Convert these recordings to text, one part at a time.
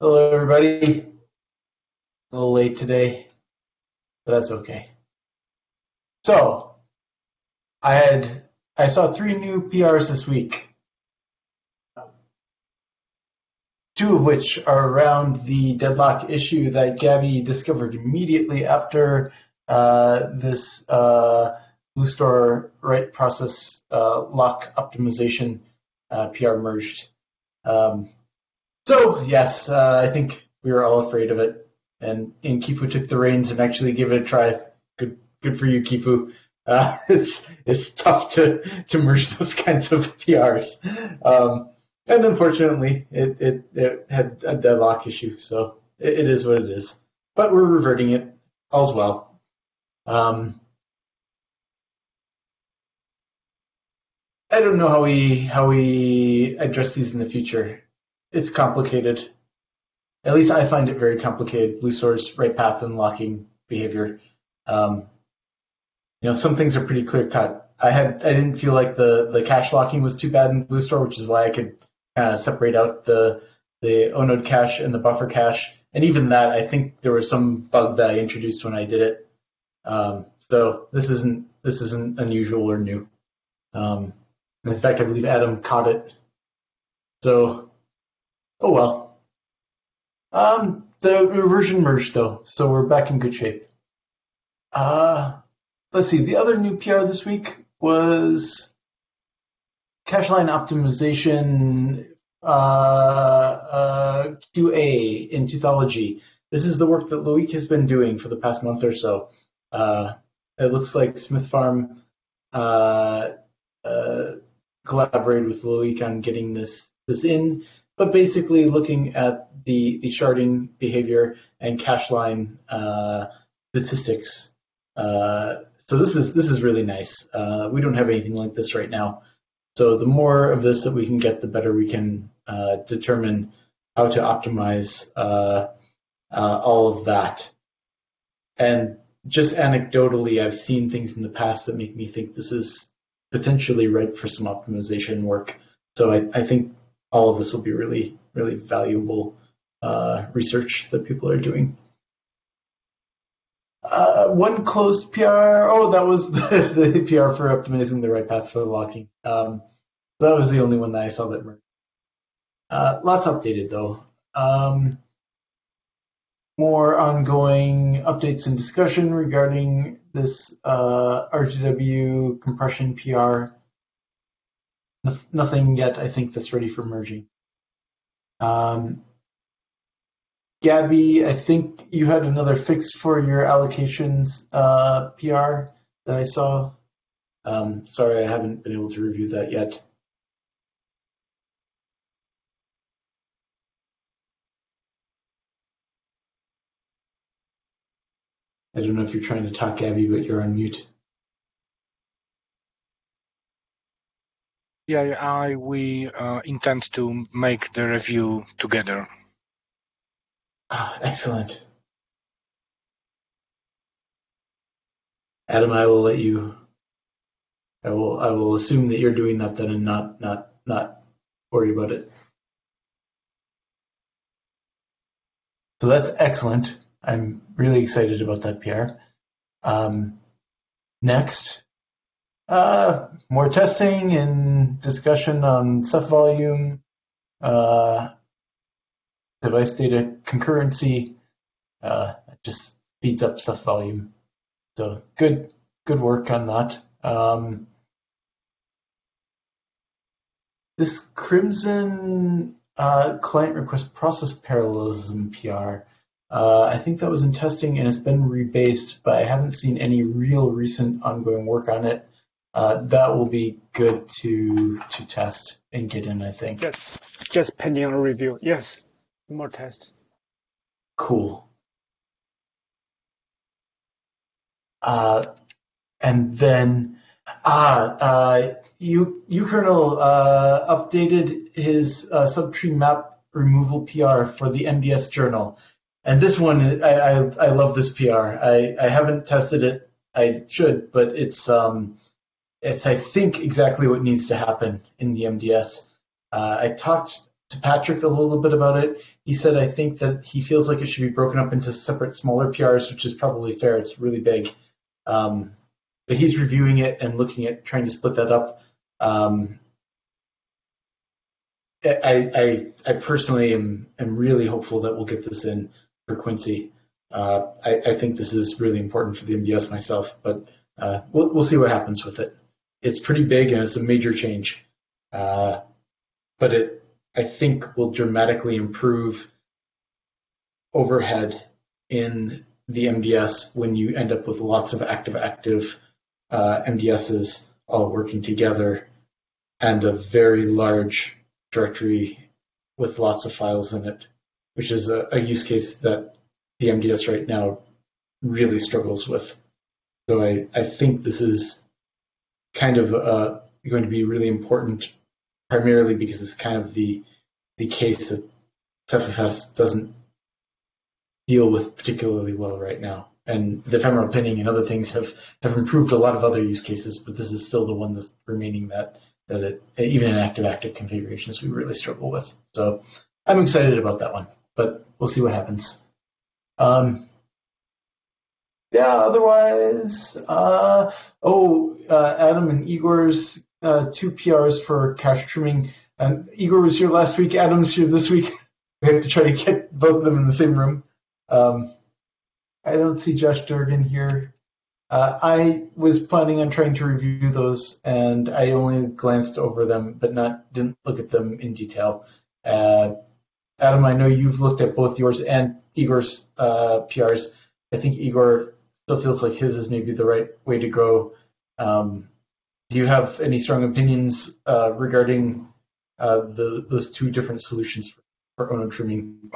Hello, everybody. A little late today, but that's okay. So, I saw three new PRs this week, two of which are around the deadlock issue that Gabby discovered immediately after this Blue Store write process lock optimization PR merged. So, yes, I think we were all afraid of it. And Kifu took the reins and actually gave it a try. Good for you, Kifu. It's tough to merge those kinds of PRs. And unfortunately, it had a deadlock issue, so it is what it is. But we're reverting it. All's well. I don't know how we address these in the future. It's complicated. At least I find it very complicated. Blue Store's right path and locking behavior. Some things are pretty clear cut. I didn't feel like the cache locking was too bad in Blue Store, which is why I could separate out the onode cache and the buffer cache. And even that, I think there was some bug that I introduced when I did it. So this isn't unusual or new. In fact, I believe Adam caught it. So, oh well. The reversion merged though, so we're back in good shape. Let's see. The other new PR this week was cache line optimization QA in Teuthology. This is the work that Loic has been doing for the past month or so. It looks like Smith Farm collaborated with Loic on getting this in, but basically looking at the sharding behavior and cache line statistics. So this is really nice. We don't have anything like this right now. So the more of this that we can get, the better we can determine how to optimize all of that. And just anecdotally, I've seen things in the past that make me think this is potentially ripe for some optimization work. So I think all of this will be really, really valuable research that people are doing. One closed PR. Oh, that was the PR for optimizing the right path for the locking. That was the only one that I saw that merged. Lots updated though. More ongoing updates and discussion regarding this RGW compression PR. Nothing yet, I think, that's ready for merging. Gabby, I think you had another fix for your allocations PR that I saw. Sorry, I haven't been able to review that yet. I don't know if you're trying to talk, Gabby, but you're on mute. Yeah, we intend to make the review together. Excellent. Adam, I will let you. I will assume that you're doing that then, and not worry about it. So that's excellent. I'm really excited about that PR. Next, more testing and discussion on Ceph volume, device data concurrency. That just speeds up Ceph volume. So good work on that. This Crimson client request process parallelism PR, I think that was in testing and it's been rebased, but I haven't seen any real recent ongoing work on it. That will be good to test and get in, I think. Just pending a review. Yes, more tests. Cool. And then uKernel updated his subtree map removal PR for the MDS journal. And this one, I love this PR. I haven't tested it. I should, but it's I think exactly what needs to happen in the MDS. I talked to Patrick a little bit about it. He said, I think that he feels like it should be broken up into separate, smaller PRs, which is probably fair. It's really big. But he's reviewing it and looking at trying to split that up. I personally am really hopeful that we'll get this in for Quincy. I think this is really important for the MDS myself, but we'll see what happens with it. It's pretty big and it's a major change, but I think will dramatically improve overhead in the MDS when you end up with lots of active MDSs all working together and a very large directory with lots of files in it, which is a use case that the MDS right now really struggles with. So I think this is kind of going to be really important, primarily because it's kind of the case that Cephfs doesn't deal with particularly well right now. And the ephemeral pinning and other things have improved a lot of other use cases, but this is still the one that's remaining that it, even in active configurations, we really struggle with. So I'm excited about that one, but we'll see what happens. Otherwise, Adam and Igor's 2 PRs for cache trimming. And Igor was here last week, Adam's here this week. We have to try to get both of them in the same room. I don't see Josh Durgan here. I was planning on trying to review those, and I only glanced over them, but didn't look at them in detail. Adam, I know you've looked at both yours and Igor's PRs. I think Igor still feels like his is maybe the right way to go. Do you have any strong opinions regarding those 2 different solutions for Ono trimming?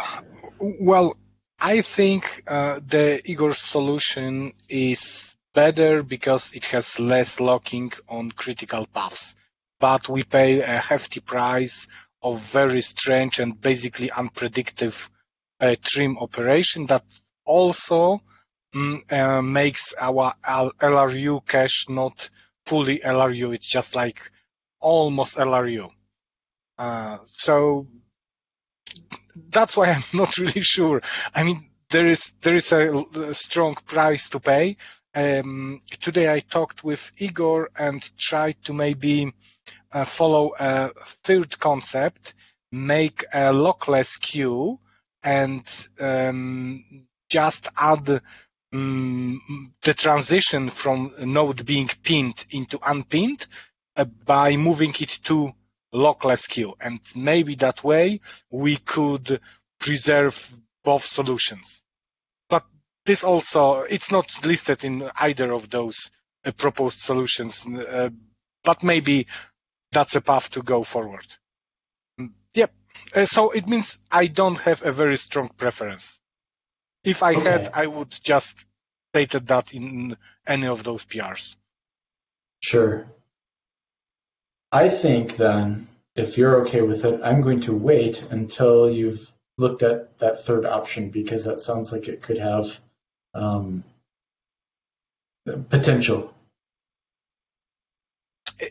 Well, I think the Igor solution is better because it has less locking on critical paths, but we pay a hefty price of very strange and basically unpredictable trim operation that also makes our LRU cache not fully LRU. It's just like almost LRU. So that's why I'm not really sure. I mean, there is a strong price to pay. Today I talked with Igor and tried to maybe follow a third concept, make a lockless queue and just add the transition from a node being pinned into unpinned by moving it to lockless queue, and maybe that way we could preserve both solutions. But this also, it's not listed in either of those proposed solutions, but maybe that's a path to go forward. Yep. So it means I don't have a very strong preference. If I had, I would just stated that in any of those PRs. Sure. I think then, if you're okay with it, I'm going to wait until you've looked at that third option, because that sounds like it could have potential.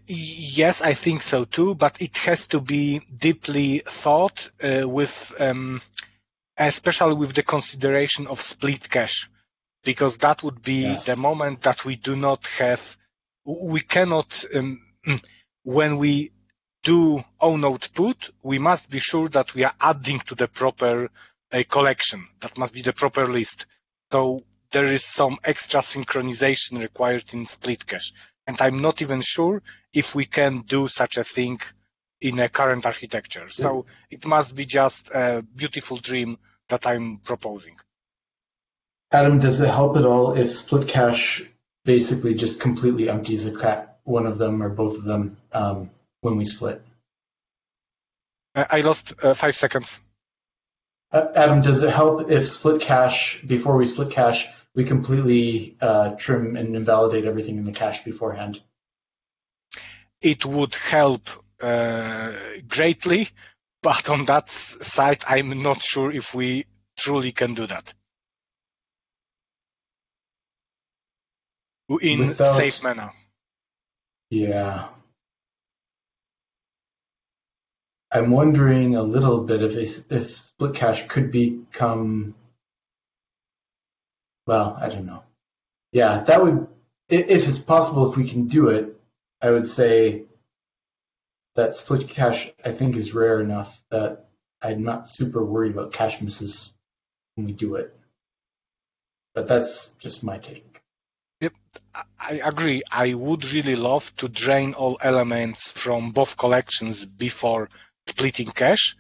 Yes, I think so too, but it has to be deeply thought with, especially with the consideration of split cache, because that would be the moment that we do not have, we cannot, when we do O-node put, we must be sure that we are adding to the proper collection. That must be the proper list. So there is some extra synchronization required in split cache. And I'm not even sure if we can do such a thing in a current architecture. So it must be just a beautiful dream that I'm proposing. Adam, does it help at all if split cache basically just completely empties one of them or both of them when we split? I lost 5 seconds. Adam, does it help if split cache, before we split cache, we completely trim and invalidate everything in the cache beforehand? It would help greatly, but on that side, I'm not sure if we truly can do that in safe manner. Yeah. I'm wondering a little bit if split cache could become, well, I don't know. Yeah, that would, if it's possible, if we can do it, I would say that split cache, I think, is rare enough that I'm not super worried about cache misses when we do it. But that's just my take. Yep, I agree. I would really love to drain all elements from both collections before splitting cache.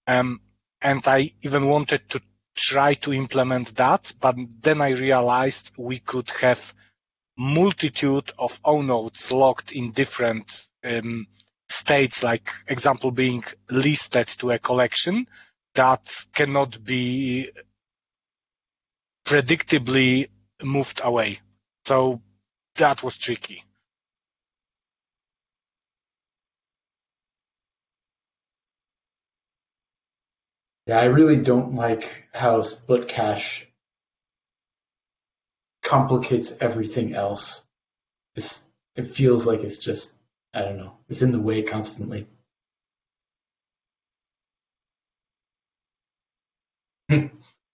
And I even wanted to try to implement that, but then I realized we could have multitude of O nodes locked in different states, like example being listed to a collection that cannot be predictably moved away. So that was tricky. Yeah, I really don't like how split cache complicates everything else. It feels like it's just, I don't know, it's in the way constantly.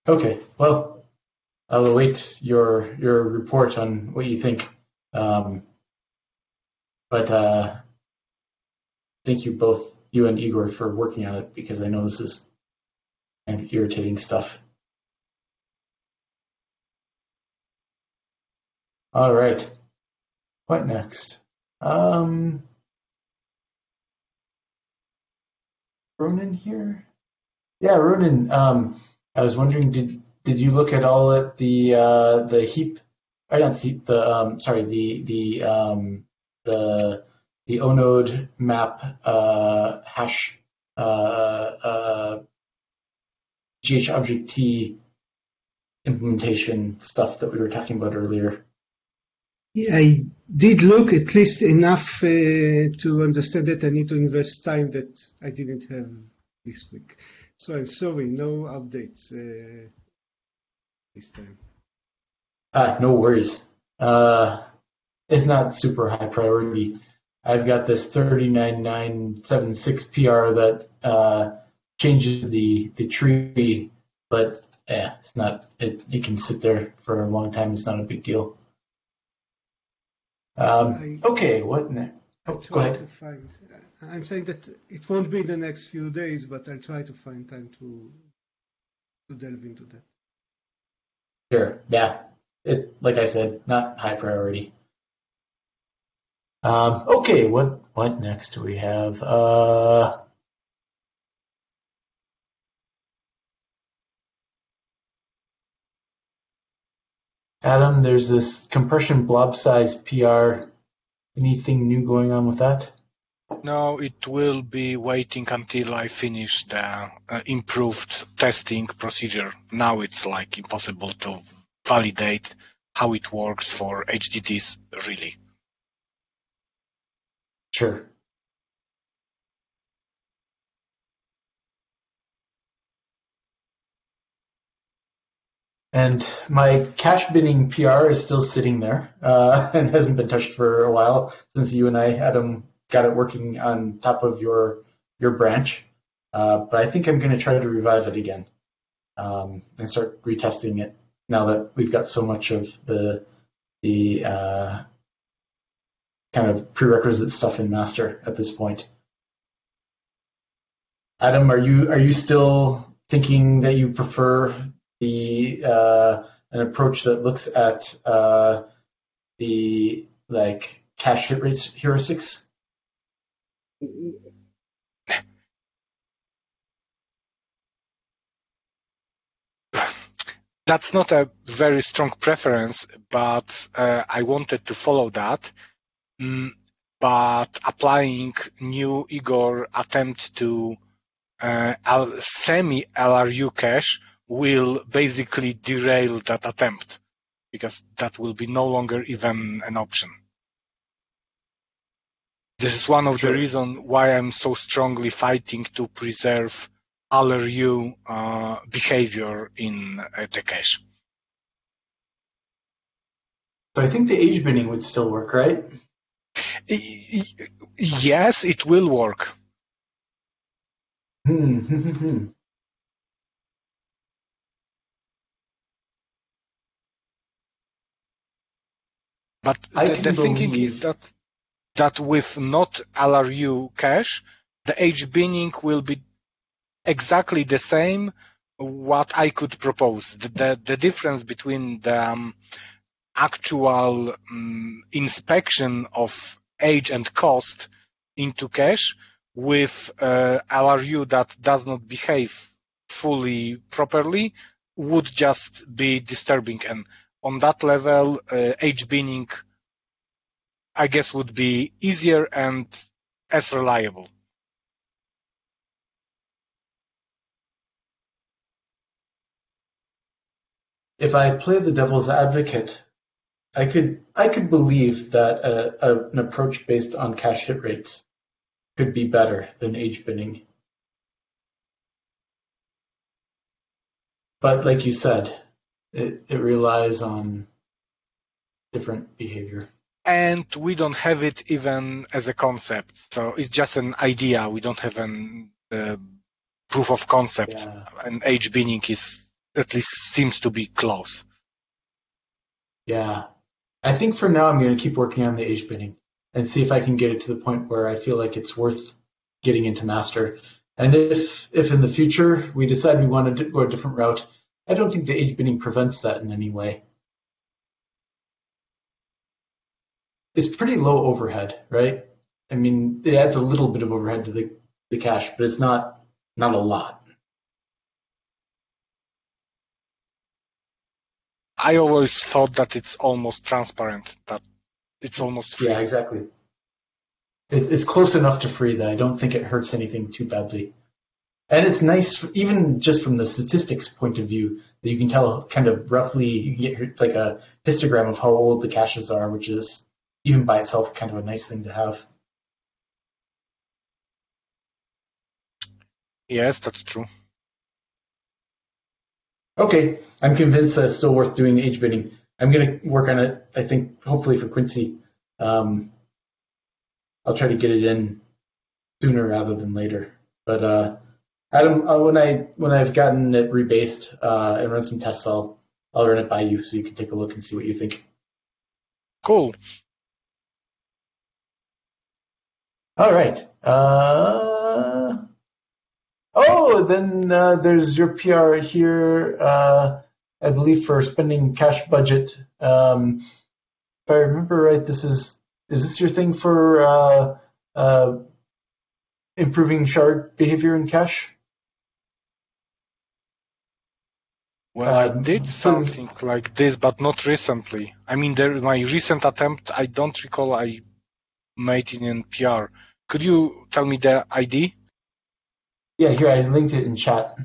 Okay, well, I'll await your report on what you think. But thank you both, you and Igor, for working on it because I know this is kind of irritating stuff. All right, what next? Ronan here? Yeah, Ronan. I was wondering, did you look at all at the heap? I don't see the sorry the onode map hash gh object t implementation stuff that we were talking about earlier. Yeah, I did look at least enough to understand that I need to invest time that I didn't have this week. So I'm sorry, no updates this time. No worries. It's not super high priority. I've got this 39976 PR that changes the tree, but yeah, it's not. It can sit there for a long time. It's not a big deal. Okay, what next? Oh, go ahead. I'm saying that it won't be the next few days, but I'll try to find time to delve into that. Sure. Yeah. Like I said, not high priority. Okay, what next do we have? Adam, there's this compression blob size PR. Anything new going on with that? No, it will be waiting until I finish the improved testing procedure. Now it's like impossible to validate how it works for HDDs, really. Sure. And my cache binning PR is still sitting there and hasn't been touched for a while since you and I, Adam, got it working on top of your branch. But I think I'm going to try to revive it again and start retesting it now that we've got so much of the kind of prerequisite stuff in master at this point. Adam, are you still thinking that you prefer an approach that looks at the like cache hit rates heuristics? That's not a very strong preference, but I wanted to follow that. But applying new Igor attempt to semi-LRU cache will basically derail that attempt because that will be no longer even an option. This is one of the reasons why I'm so strongly fighting to preserve LRU behavior in the cache. So I think the age binning would still work, right? Yes, it will work. Hmm. But I the can thinking is believe. that with not LRU cache, the H binning will be exactly the same what I could propose. The difference between the actual inspection of age and cost into cache with LRU that does not behave fully properly would just be disturbing. And on that level, age binning, I guess, would be easier and as reliable. If I play the devil's advocate, I could believe that an approach based on cache hit rates could be better than age binning. But like you said, it relies on different behavior. And we don't have it even as a concept. So it's just an idea. We don't have an proof of concept. Yeah. And age binning is at least seems to be close. Yeah. I think for now I'm going to keep working on the age binning and see if I can get it to the point where I feel like it's worth getting into master. And if in the future we decide we want to go a different route, I don't think the age binning prevents that in any way. It's pretty low overhead, right? I mean, it adds a little bit of overhead to the cache, but it's not a lot. I always thought that it's almost transparent, that it's almost free. Yeah, exactly. It's close enough to free that I don't think it hurts anything too badly. And it's nice, even just from the statistics point of view, that you can tell kind of roughly, you get like a histogram of how old the caches are, which is even by itself kind of a nice thing to have. Yes, that's true. Okay, I'm convinced that it's still worth doing age binning. I'm going to work on it, I think, hopefully for Quincy. I'll try to get it in sooner rather than later. But Adam, when I've gotten it rebased and run some tests, I'll run it by you so you can take a look and see what you think. Cool. All right. Then there's your PR here. I believe for spending cash budget. If I remember right, is this your thing for improving shard behavior in cache? Well, I did Please. something like this, but not recently. I mean, my recent attempt, I don't recall I made it in PR. Could you tell me the ID? Yeah, here I linked it in chat.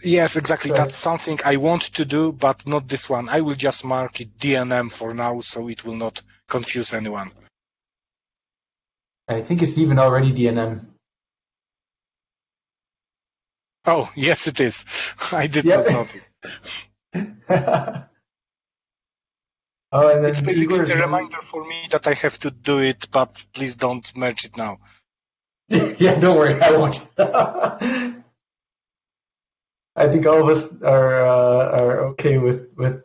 Yes, exactly. Sorry. That's something I want to do, but not this one. I will just mark it DNM for now, so it will not confuse anyone. I think it's even already DNM. Oh, yes, it is. I did not notice. Oh, and then It's basically Igor's a reminder for me that I have to do it, but please don't merge it now. Yeah, don't worry, I won't. I think all of us are okay with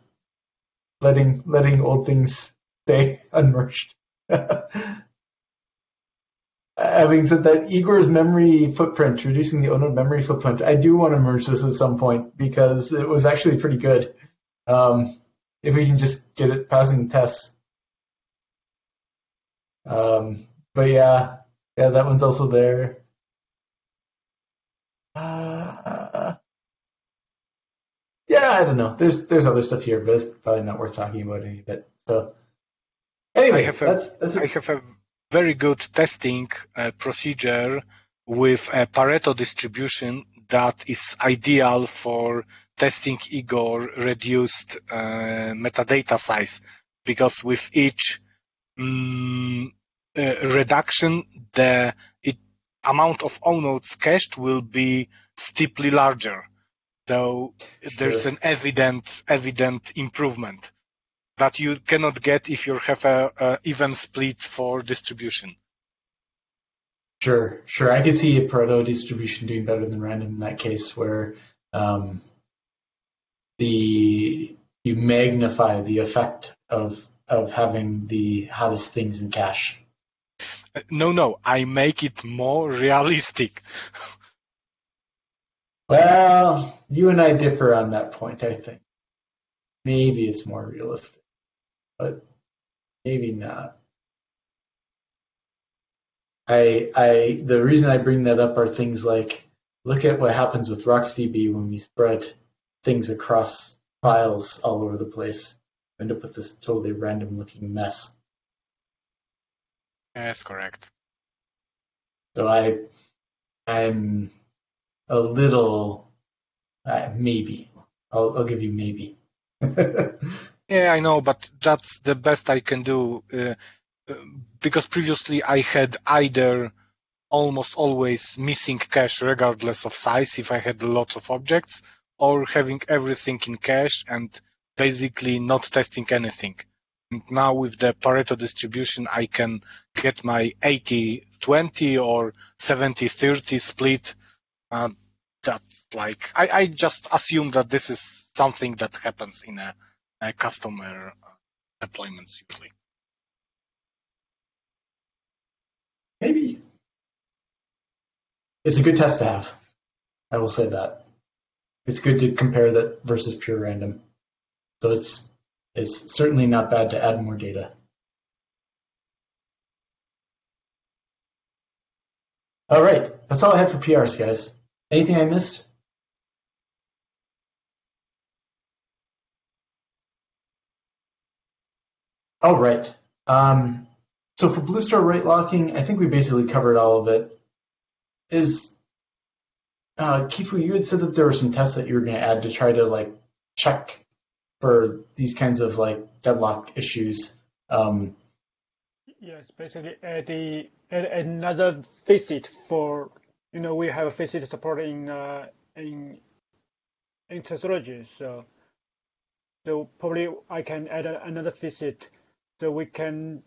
letting old things stay unmerged. Having said that, Igor's memory footprint, reducing the Onode memory footprint, I do want to merge this at some point because it was actually pretty good. If we can just get it passing tests. But yeah, that one's also there. Yeah, I don't know. There's other stuff here, but it's probably not worth talking about any of it. So anyway, I have a very good testing procedure with a Pareto distribution that is ideal for testing Igor reduced metadata size, because with each reduction, the amount of onodes cached will be steeply larger. So there's an evident improvement that you cannot get if you have a even split for distribution. Sure. I could see a Pareto distribution doing better than random in that case, where you magnify the effect of having the hottest things in cache. No, I make it more realistic. Well, you and I differ on that point, I think. Maybe it's more realistic, but maybe not. The reason I bring that up are things like, look at what happens with RocksDB when we spread things across files all over the place. We end up with this totally random looking mess. That's correct. So I'm a little maybe. I'll give you maybe. Yeah, I know, but that's the best I can do because previously I had either almost always missing cache regardless of size if I had a lot of objects, or having everything in cache and basically not testing anything. And now with the Pareto distribution, I can get my 80-20 or 70-30 split. That's like, I just assume that this is something that happens in a customer deployments usually. Maybe. It's a good test to have. I will say that. It's good to compare that versus pure random. So it's certainly not bad to add more data. All right, that's all I have for PRs, guys. Anything I missed? All right. So for Blue Star rate locking, I think we basically covered all of it. Kifu, you had said that there were some tests that you were going to add to try to check for these kinds of deadlock issues. Yes, basically add another visit for, we have a visit support in technology, so probably I can add another visit so we can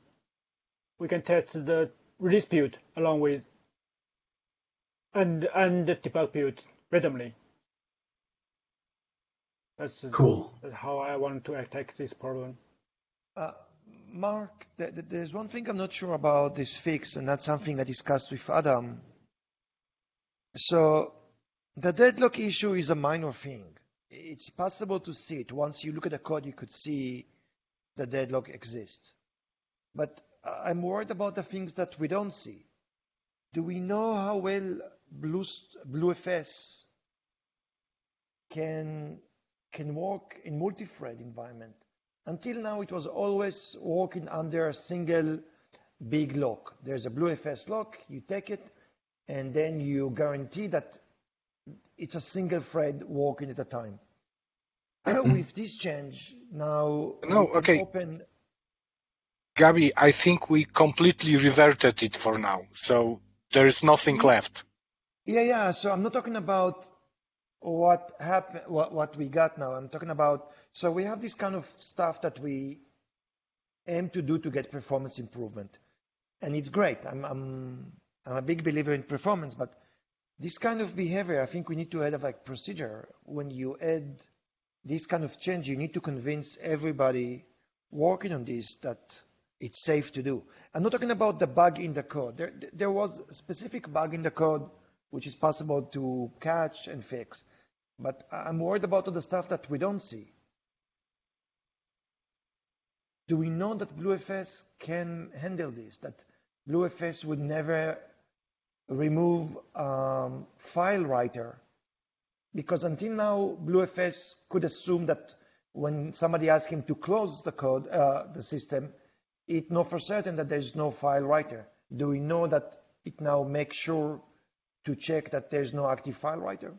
test the release build along with and the debug build randomly. That's cool. That's how I want to attack this problem. Mark, there's one thing I'm not sure about this fix, and that's something I discussed with Adam. So the deadlock issue is a minor thing. It's possible to see it. Once you look at the code, you could see the deadlock exists. But I'm worried about the things that we don't see. Do we know how well BlueFS can work in multi-thread environment? Until now, it was always working under a single big lock. There's a BlueFS lock, you take it, and then you guarantee that it's a single thread working at a time. With this change, now open. Gabi, I think we completely reverted it for now, so there is nothing left. Yeah. So I'm not talking about what happened, what we got now. I'm talking about, so we have this kind of stuff that we aim to do to get performance improvement, and it's great. I'm a big believer in performance, but this kind of behavior, I think we need to add a procedure. When you add this kind of change, you need to convince everybody working on this that it's safe to do. I'm not talking about the bug in the code. There was a specific bug in the code which is possible to catch and fix. But I'm worried about all the stuff that we don't see. Do we know that BlueFS can handle this? That BlueFS would never remove file writer? Because until now, BlueFS could assume that when somebody asks him to close the code, the system, it knows for certain that there's no file writer. Do we know that it now makes sure to check that there's no active file writer?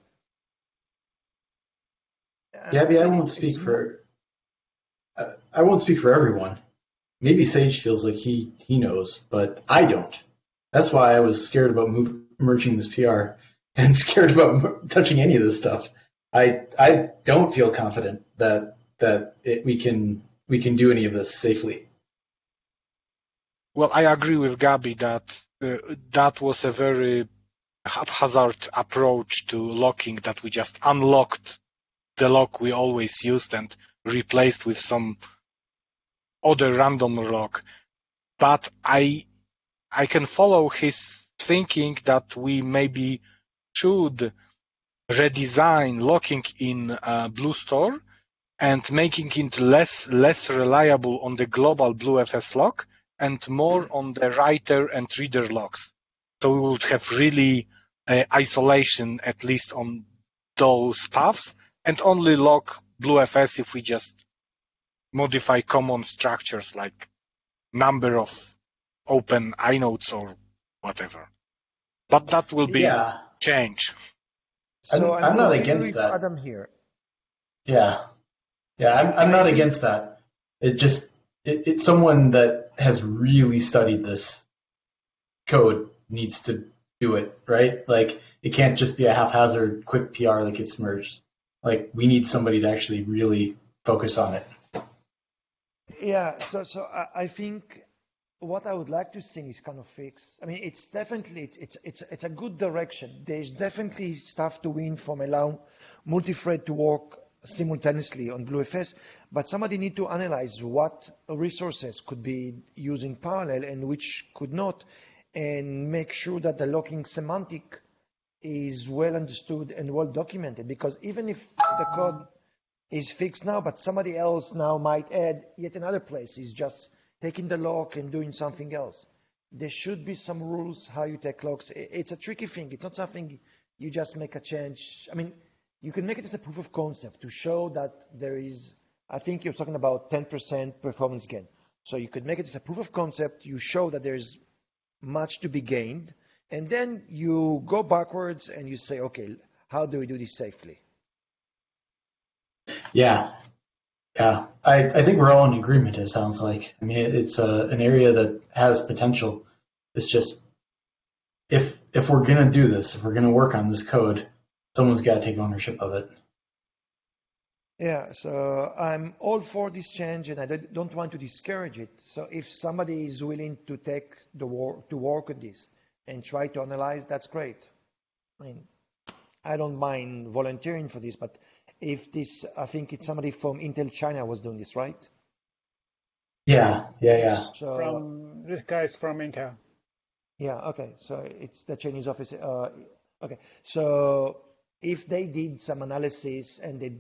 Gabby, I won't speak for everyone. Maybe Sage feels like he knows, but I don't. That's why I was scared about merging this PR and scared about touching any of this stuff. I don't feel confident that we can do any of this safely. Well, I agree with Gabi that that was a very haphazard approach to locking, that we just unlocked the lock we always used and replaced with some other random lock. But I can follow his thinking that we maybe should redesign locking in BlueStore and making it less reliable on the global BlueFS lock and more on the writer and reader locks. So we would have really isolation, at least on those paths, and only lock BlueFS if we just modify common structures like number of open inodes or whatever. But that will be change. So I'm not completely against with that. Adam here. Yeah, I'm not against that. It's someone that has really studied this code needs to do it, right? Like, it can't just be a haphazard quick PR that gets merged. Like, we need somebody to actually really focus on it. Yeah, so I think what I would like to see is kind of fix. I mean, it's definitely it's a good direction. There's definitely stuff to win from allow multi-thread to work simultaneously on BlueFS, but somebody need to analyze what resources could be used in parallel and which could not, and make sure that the locking semantic is well understood and well documented. Because even if the code is fixed now, but somebody else now might add yet another place, is just taking the lock and doing something else. There should be some rules how you take locks. It's a tricky thing. It's not something you just make a change. I mean, you can make it as a proof of concept to show that there is, I think you're talking about 10% performance gain. So you could make it as a proof of concept. You show that there's much to be gained. And then you go backwards and you say, okay, how do we do this safely? Yeah. I think we're all in agreement, it sounds like. I mean, it's an area that has potential. It's just, if we're going to do this, if we're going to work on this code, someone's got to take ownership of it. Yeah, so I'm all for this change, and I don't want to discourage it. So if somebody is willing to take the work to work on this and try to analyze, that's great. I mean, I don't mind volunteering for this, but if this, I think it's somebody from Intel China was doing this, right? Yeah. So, From this guy's from Intel. Yeah, okay. So it's the Chinese office. Okay, so if they did some analysis and they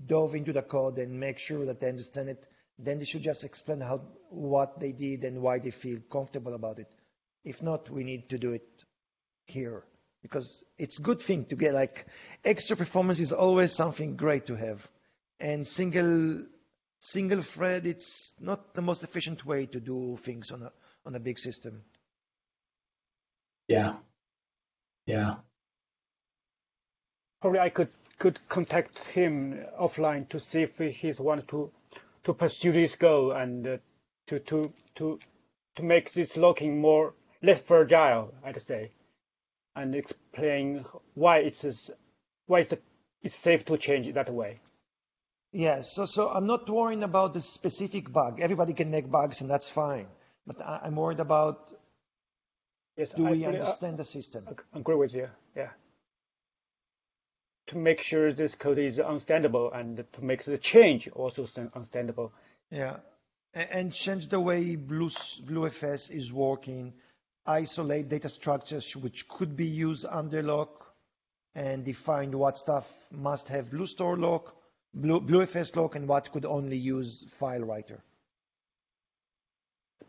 dove into the code and make sure that they understand it, then they should just explain what they did and why they feel comfortable about it. If not, we need to do it here, because it's a good thing to get. Like, extra performance is always something great to have, and single thread, it's not the most efficient way to do things on a big system. Yeah. Probably I could contact him offline to see if he's wanted to pursue this goal and to make this locking less fragile, I'd say, and explain why it's safe to change it that way. Yeah, so I'm not worrying about the specific bug. Everybody can make bugs, and that's fine. But I'm worried about, do we understand the system? I agree with you, yeah. To make sure this code is understandable and to make the change also understandable. Yeah, and change the way BlueFS is working, isolate data structures which could be used under lock, and define what stuff must have BlueFS lock and what could only use file writer.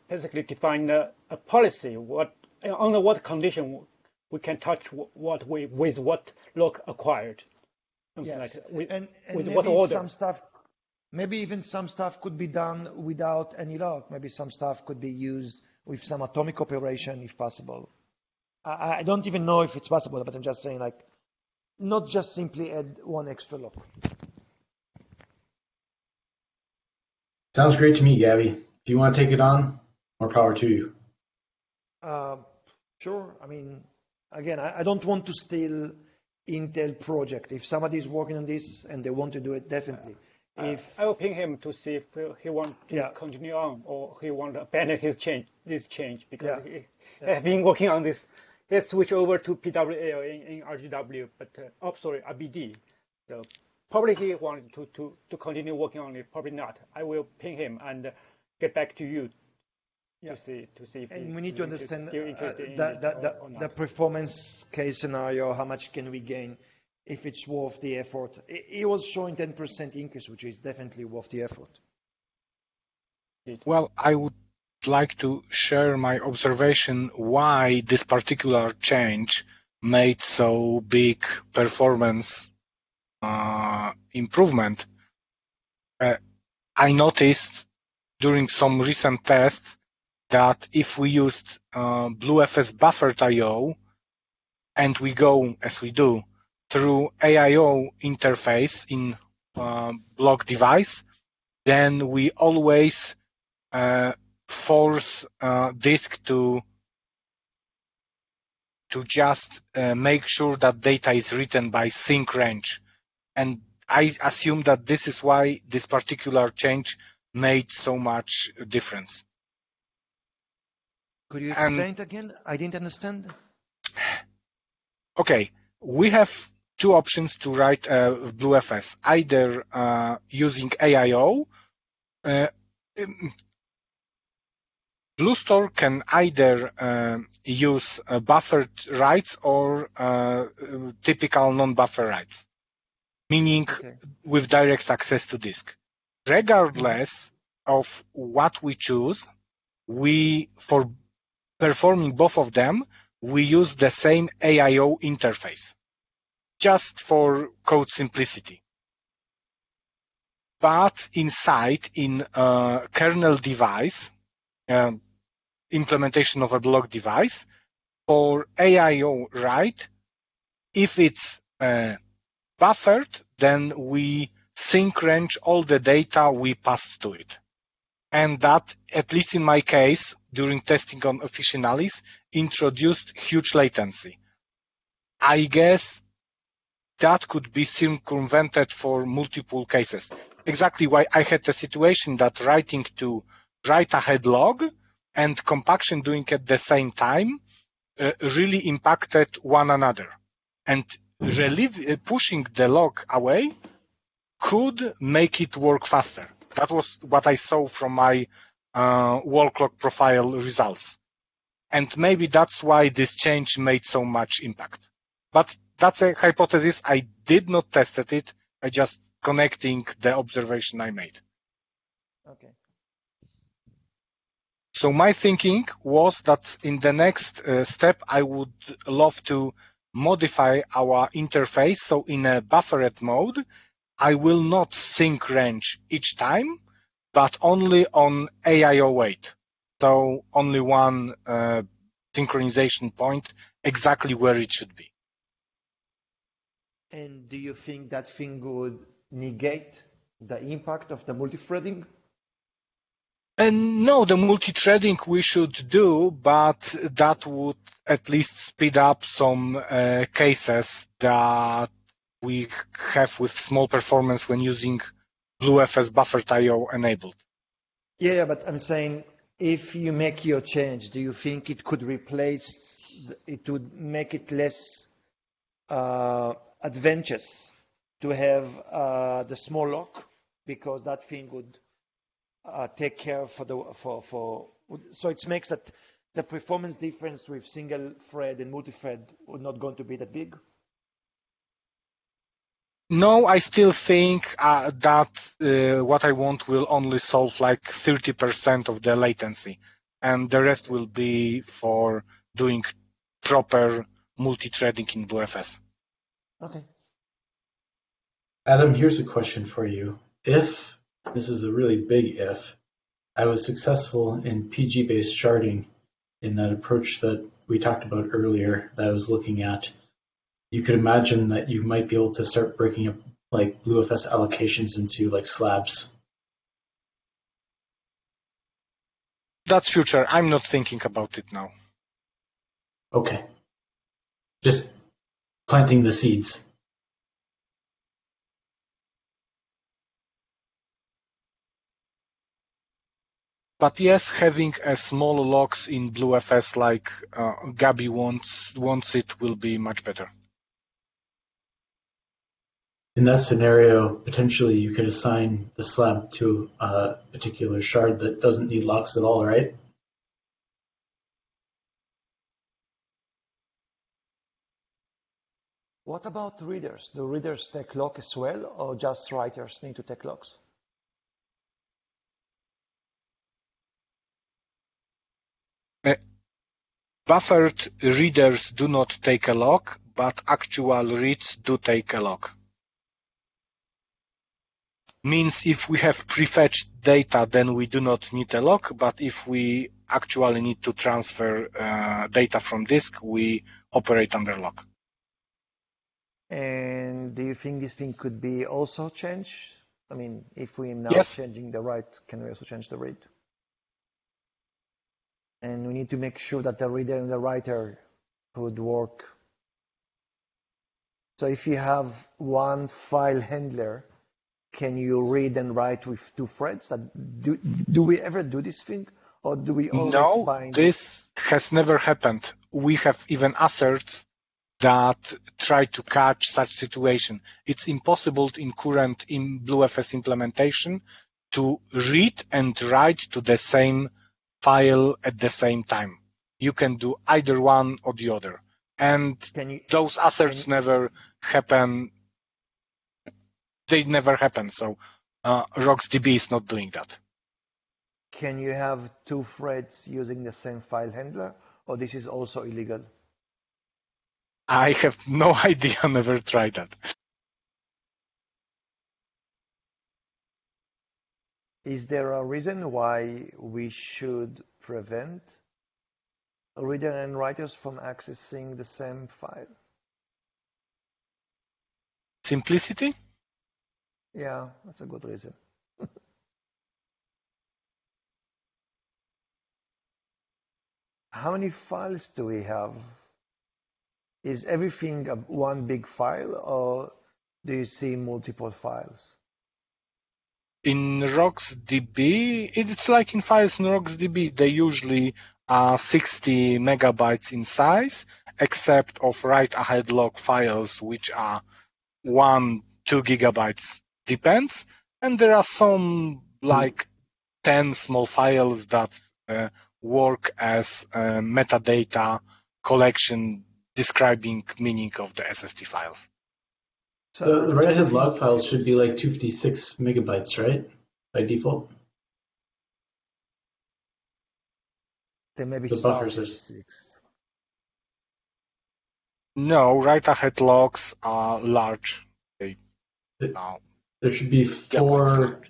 Basically define a policy, under what condition we can touch with what lock acquired. Something yes, like that. And with maybe what order? Maybe even some stuff could be done without any lock. Maybe some stuff could be used with some atomic operation if possible. I don't even know if it's possible, but I'm just saying, like, not just simply add one extra lock. Sounds great to me, Gabby. If you want to take it on, more power to you. Sure. I mean, again, I don't want to steal Intel project. If somebody is working on this and they want to do it, definitely. If I will ping him to see if he wants to Yeah. continue on or he want to abandon this change because Yeah. he has been working on this. He has switched over to PWL in RGW, but RBD. So probably he wants to continue working on it. Probably not. I will ping him and get back to you Yeah. to see if and we need to understand still interested in the, it the, or the, not. the performance case scenario, how much can we gain if it's worth the effort. It was showing 10% increase, which is definitely worth the effort. Well, I would like to share my observation why this particular change made so big performance improvement. I noticed during some recent tests that if we used BlueFS buffered I/O and we go, as we do, through AIO interface in block device, then we always force disk to just make sure that data is written by sync range. And I assume that this is why this particular change made so much difference. Could you explain it again? I didn't understand. Okay, we have two options to write BlueFS, either using AIO. BlueStore can either use buffered writes or typical non-buffer writes, meaning with direct access to disk. Regardless of what we choose, for performing both of them, we use the same AIO interface, just for code simplicity. But inside, in a kernel device, implementation of a block device, for AIO write, if it's buffered, then we sync range all the data we passed to it. And that, at least in my case, during testing on officinalis, introduced huge latency. I guess that could be circumvented for multiple cases. Exactly why I had a situation that writing to write ahead log and compaction doing at the same time really impacted one another. And pushing the log away could make it work faster. That was what I saw from my wall clock profile results. And maybe that's why this change made so much impact. But that's a hypothesis. I did not test it. I just connecting the observation I made. Okay. So my thinking was that in the next step, I would love to modify our interface. So in a buffered mode, I will not sync range each time, but only on AIO wait. So only one synchronization point exactly where it should be. And do you think that thing would negate the impact of the multi-threading? And no, the multi-threading we should do, but that would at least speed up some cases that we have with small performance when using BlueFS buffered I/O enabled. Yeah, but I'm saying if you make your change, do you think it could it would make it less advantageous to have the small lock, because that thing would take care so it makes that the performance difference with single thread and multi-thread would not going to be that big? No, I still think that what I want will only solve like 30% of the latency, and the rest will be for doing proper multi-threading in BlueFS. Okay. Adam, here's a question for you. If, this is a really big if, I was successful in PG-based sharding in that approach that we talked about earlier that I was looking at, you could imagine that you might be able to start breaking up like BlueFS allocations into like slabs. That's future. I'm not thinking about it now. Okay. Just planting the seeds. But yes, having a small logs in BlueFS like Gabi wants it will be much better. In that scenario, potentially you could assign the slab to a particular shard that doesn't need locks at all, right? What about readers? Do readers take lock as well, or just writers need to take locks? Buffered readers do not take a lock, but actual reads do take a lock. Means if we have prefetched data, then we do not need a lock, but if we actually need to transfer data from disk, we operate under lock. And do you think this thing could be also changed? I mean, if we are now Yes. changing the write, can we also change the read? And we need to make sure that the reader and the writer could work. So if you have one file handler, can you read and write with two threads? Do we ever do this thing? Or do we always No, bind? this has never happened. We have even asserts that try to catch such situation. It's impossible in current BlueFS implementation to read and write to the same file at the same time. You can do either one or the other. And those asserts never happen. They never happen. So RocksDB is not doing that. Can you have two threads using the same file handler? Or this is also illegal? I have no idea. Never tried that. Is there a reason why we should prevent reader and writers from accessing the same file? Simplicity? Yeah, that's a good reason. How many files do we have? Is everything one big file, or do you see multiple files? In RocksDB, it's like in files in RocksDB, they usually are 60 megabytes in size, except of write-ahead log files, which are 1, 2 gigabytes, depends. And there are some like 10 small files that work as metadata collection describing meaning of the SST files. So the write-ahead log files should be like 256 megabytes, right? By default. They may be The buffers are 6. No, write-ahead logs are large. They are There should be four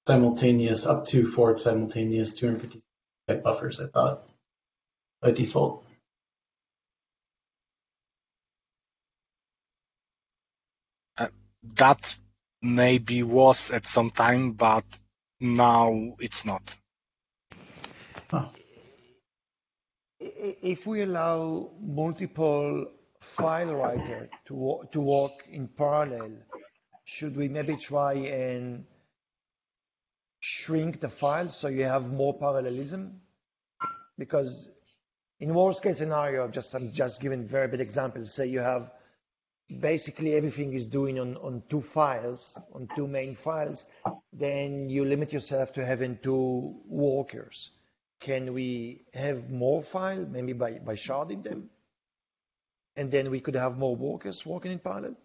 simultaneous, up to 4 simultaneous 250 byte buffers, I thought, by default. That maybe was at some time, but now it's not. Oh. If we allow multiple file writer to work in parallel, should we maybe try and shrink the file so you have more parallelism? Because in worst case scenario, I'm just giving very bad examples. Say you have basically everything is doing on two files, on two main files, then you limit yourself to having two workers. Can we have more file, maybe by sharding them? And then we could have more workers working in parallel?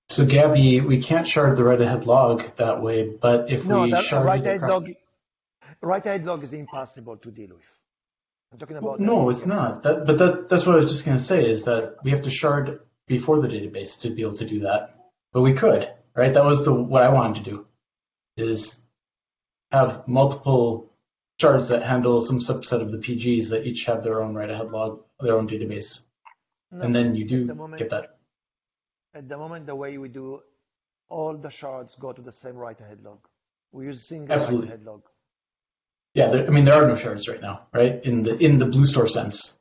So Gabi, we can't shard the write-ahead log that way, but if we shard it across... Write-ahead log is impossible to deal with. I'm talking about... No, it's not. That's what I was just going to say, is that we have to shard before the database to be able to do that. But we could, right? That was what I wanted to do, is have multiple shards that handle some subset of the PGs that each have their own write-ahead log, their own database. No, and then you do get that. At the moment, the way we do, all the shards go to the same write-ahead log. We use single write-ahead log. Yeah, there are no shards right now, right? In the blue store sense,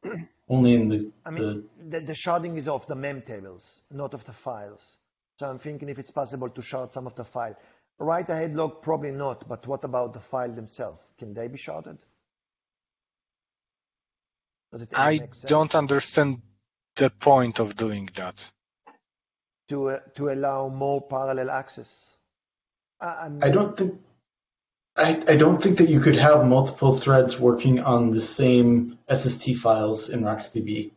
only in the. I mean, the sharding is of the mem tables, not of the files. So I'm thinking if it's possible to shard some of the file. Write-ahead log, probably not, but what about the file themselves? Can they be sharded? Does it ever I make sense? don't understand the point of doing that. To allow more parallel access. I don't think that you could have multiple threads working on the same SST files in RocksDB.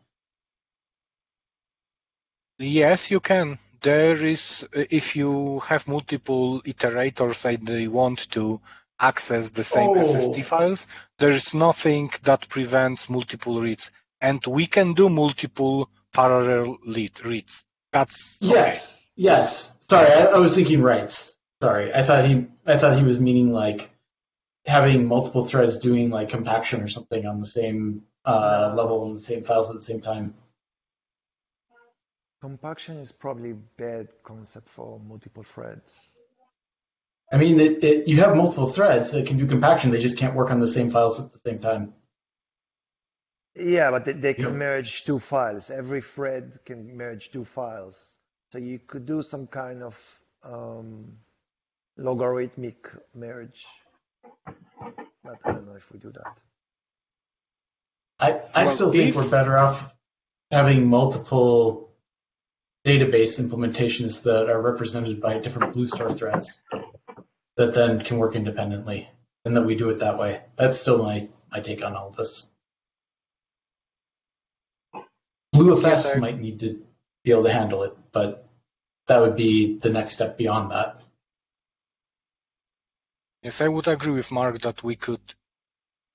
Yes, you can. There is, if you have multiple iterators and they want to access the same SST files, there is nothing that prevents multiple reads. And we can do multiple parallel reads. That's okay. Yes. Sorry, I was thinking writes. Sorry, I thought he was meaning like having multiple threads doing like compaction or something on the same level and the same files at the same time. Compaction is probably a bad concept for multiple threads. I mean, you have multiple threads that can do compaction. They just can't work on the same files at the same time. Yeah, but they can merge two files. Every thread can merge two files. So you could do some kind of logarithmic merge. But I don't know if we do that. I still think we're better off having multiple database implementations that are represented by different Blue Star threads that then can work independently, and that we do it that way. That's still my take on all of this. BlueFS might need to be able to handle it, but that would be the next step beyond that. Yes, I would agree with Mark that we could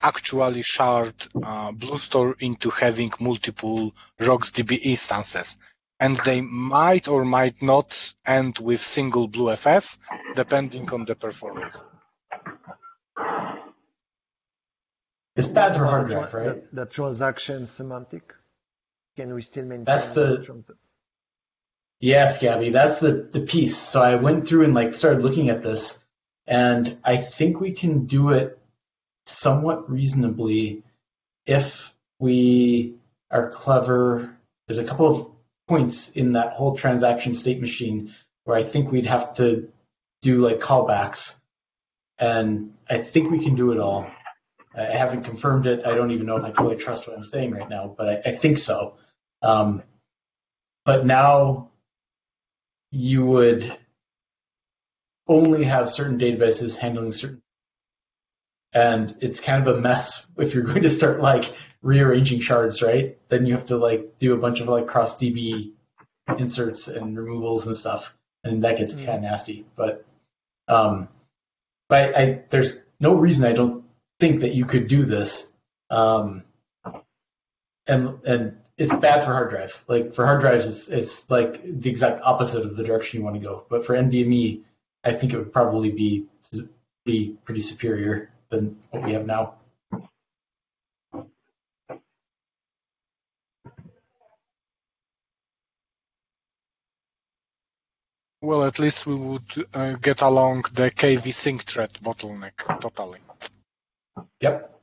actually shard BlueStore into having multiple RocksDB instances. And they might or might not end with single BlueFS, depending on the performance. It's bad for hard drive, right? The transaction semantic? Can we still maintain Yes, Gabby, that's the piece. So I went through and started looking at this, and I think we can do it somewhat reasonably if we are clever. There's a couple of points in that whole transaction state machine where I think we'd have to do callbacks, and I think we can do it all. I haven't confirmed it. I don't even know if I totally trust what I'm saying right now, but I think so. But now you would only have certain databases handling certain, and it's kind of a mess if you're going to start rearranging shards, right? Then you have to do a bunch of cross DB inserts and removals and stuff, and that gets kind of nasty. But there's no reason I don't think that you could do this, and it's bad for hard drive. For hard drives, it's the exact opposite of the direction you want to go. But for NVMe, I think it would probably be pretty superior than what we have now. Well, at least we would get along the KV sync thread bottleneck totally. Yep.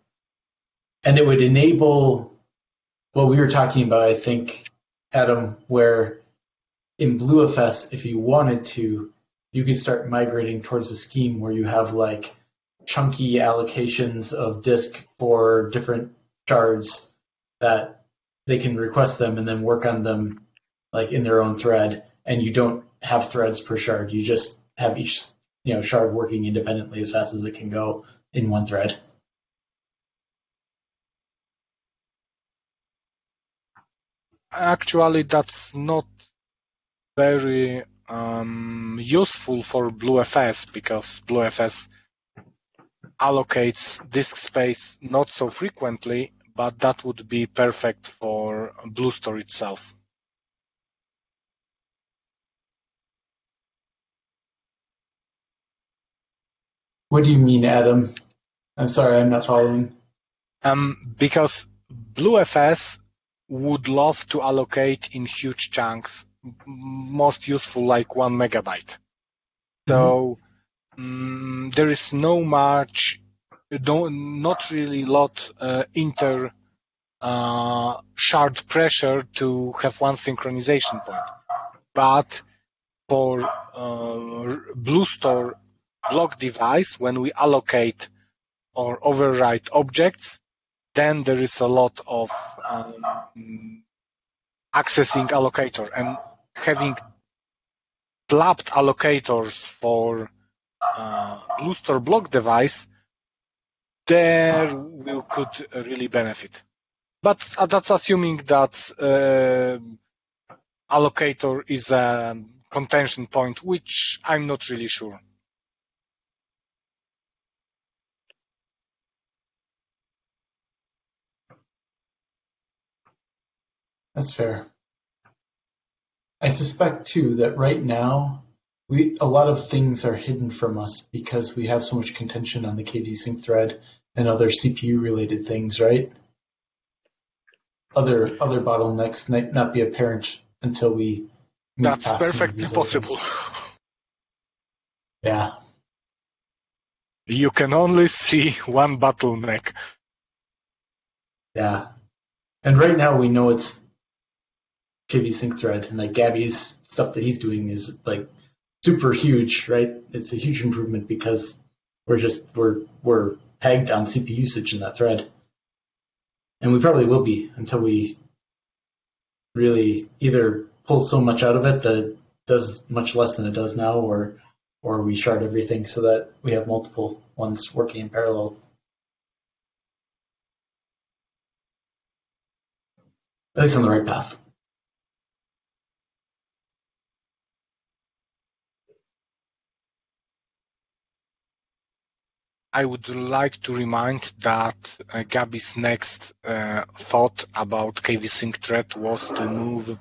And it would enable what we were talking about, I think, Adam, where in BlueFS, if you wanted to, you could start migrating towards a scheme where you have chunky allocations of disk for different shards that they can request them and then work on them in their own thread, and you don't have threads per shard. You just have each shard working independently as fast as it can go in one thread. Actually, that's not very useful for BlueFS because BlueFS allocates disk space not so frequently, but that would be perfect for BlueStore itself. What do you mean, Adam? I'm sorry, I'm not following. Because BlueFS would love to allocate in huge chunks, most useful 1 megabyte. So there is no much not really lot inter shard pressure to have one synchronization point. But for BlueStore block device, when we allocate or overwrite objects, then there is a lot of accessing allocator, and having flapped allocators for BlueStore block device, there we could really benefit. But that's assuming that allocator is a contention point, which I'm not really sure. That's fair. I suspect too that right now a lot of things are hidden from us because we have so much contention on the KV sync thread and other CPU related things, right? Other bottlenecks might not be apparent until we move That's past perfectly possible. Yeah. You can only see one bottleneck. Yeah. And right now we know it's KV sync thread, and like Gabby's stuff that he's doing is like super huge, right? It's a huge improvement because we're pegged on CPU usage in that thread. And we probably will be until we really either pull so much out of it that it does much less than it does now, or we shard everything so that we have multiple ones working in parallel. At least on the right path. I would like to remind that Gabby's next thought about KV sync thread was to move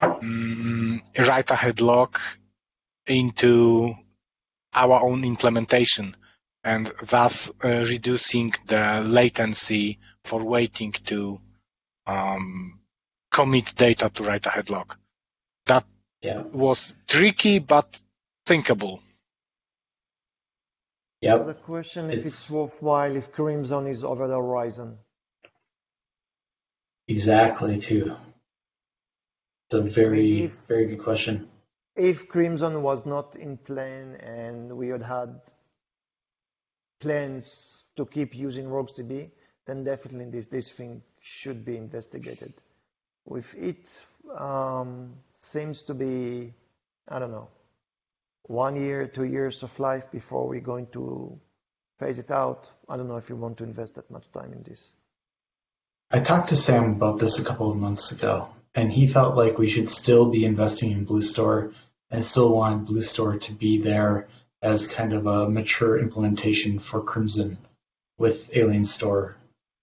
write ahead lock into our own implementation, and thus reducing the latency for waiting to commit data to write ahead lock. That was tricky but thinkable. Yep. The question if it's worthwhile if Crimson is over the horizon. Exactly, too. It's a very good question. If Crimson was not in plan and we had plans to keep using RogueDB, then definitely this thing should be investigated. With it, seems to be, I don't know, 1 year, 2 years of life before we're going to phase it out. I don't know if you want to invest that much time in this. I talked to Sam about this a couple of months ago, and he felt like we should still be investing in BlueStore and still want BlueStore to be there as kind of a mature implementation for Crimson with AlienStore,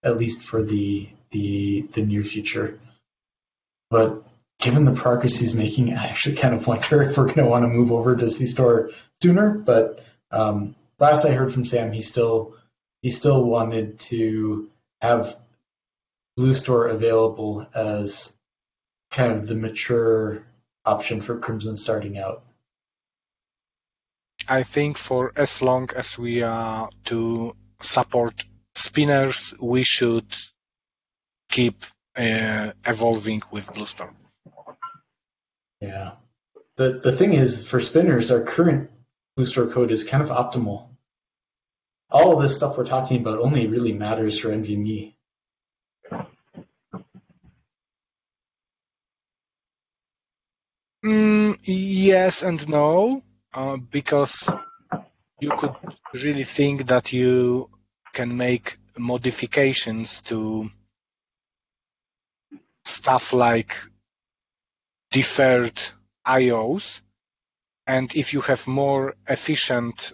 at least for the near future. But given the progress he's making, I actually kind of wonder if we're going to want to move over to CStore sooner. But last I heard from Sam, he still wanted to have BlueStore available as kind of the mature option for Crimson starting out. I think for as long as we are to support spinners, we should keep evolving with BlueStore. Yeah. The thing is, for spinners, our current BlueStore code is kind of optimal. All of this stuff we're talking about only really matters for NVMe. Yes and no, because you could really think that you can make modifications to stuff like deferred IOs, and if you have more efficient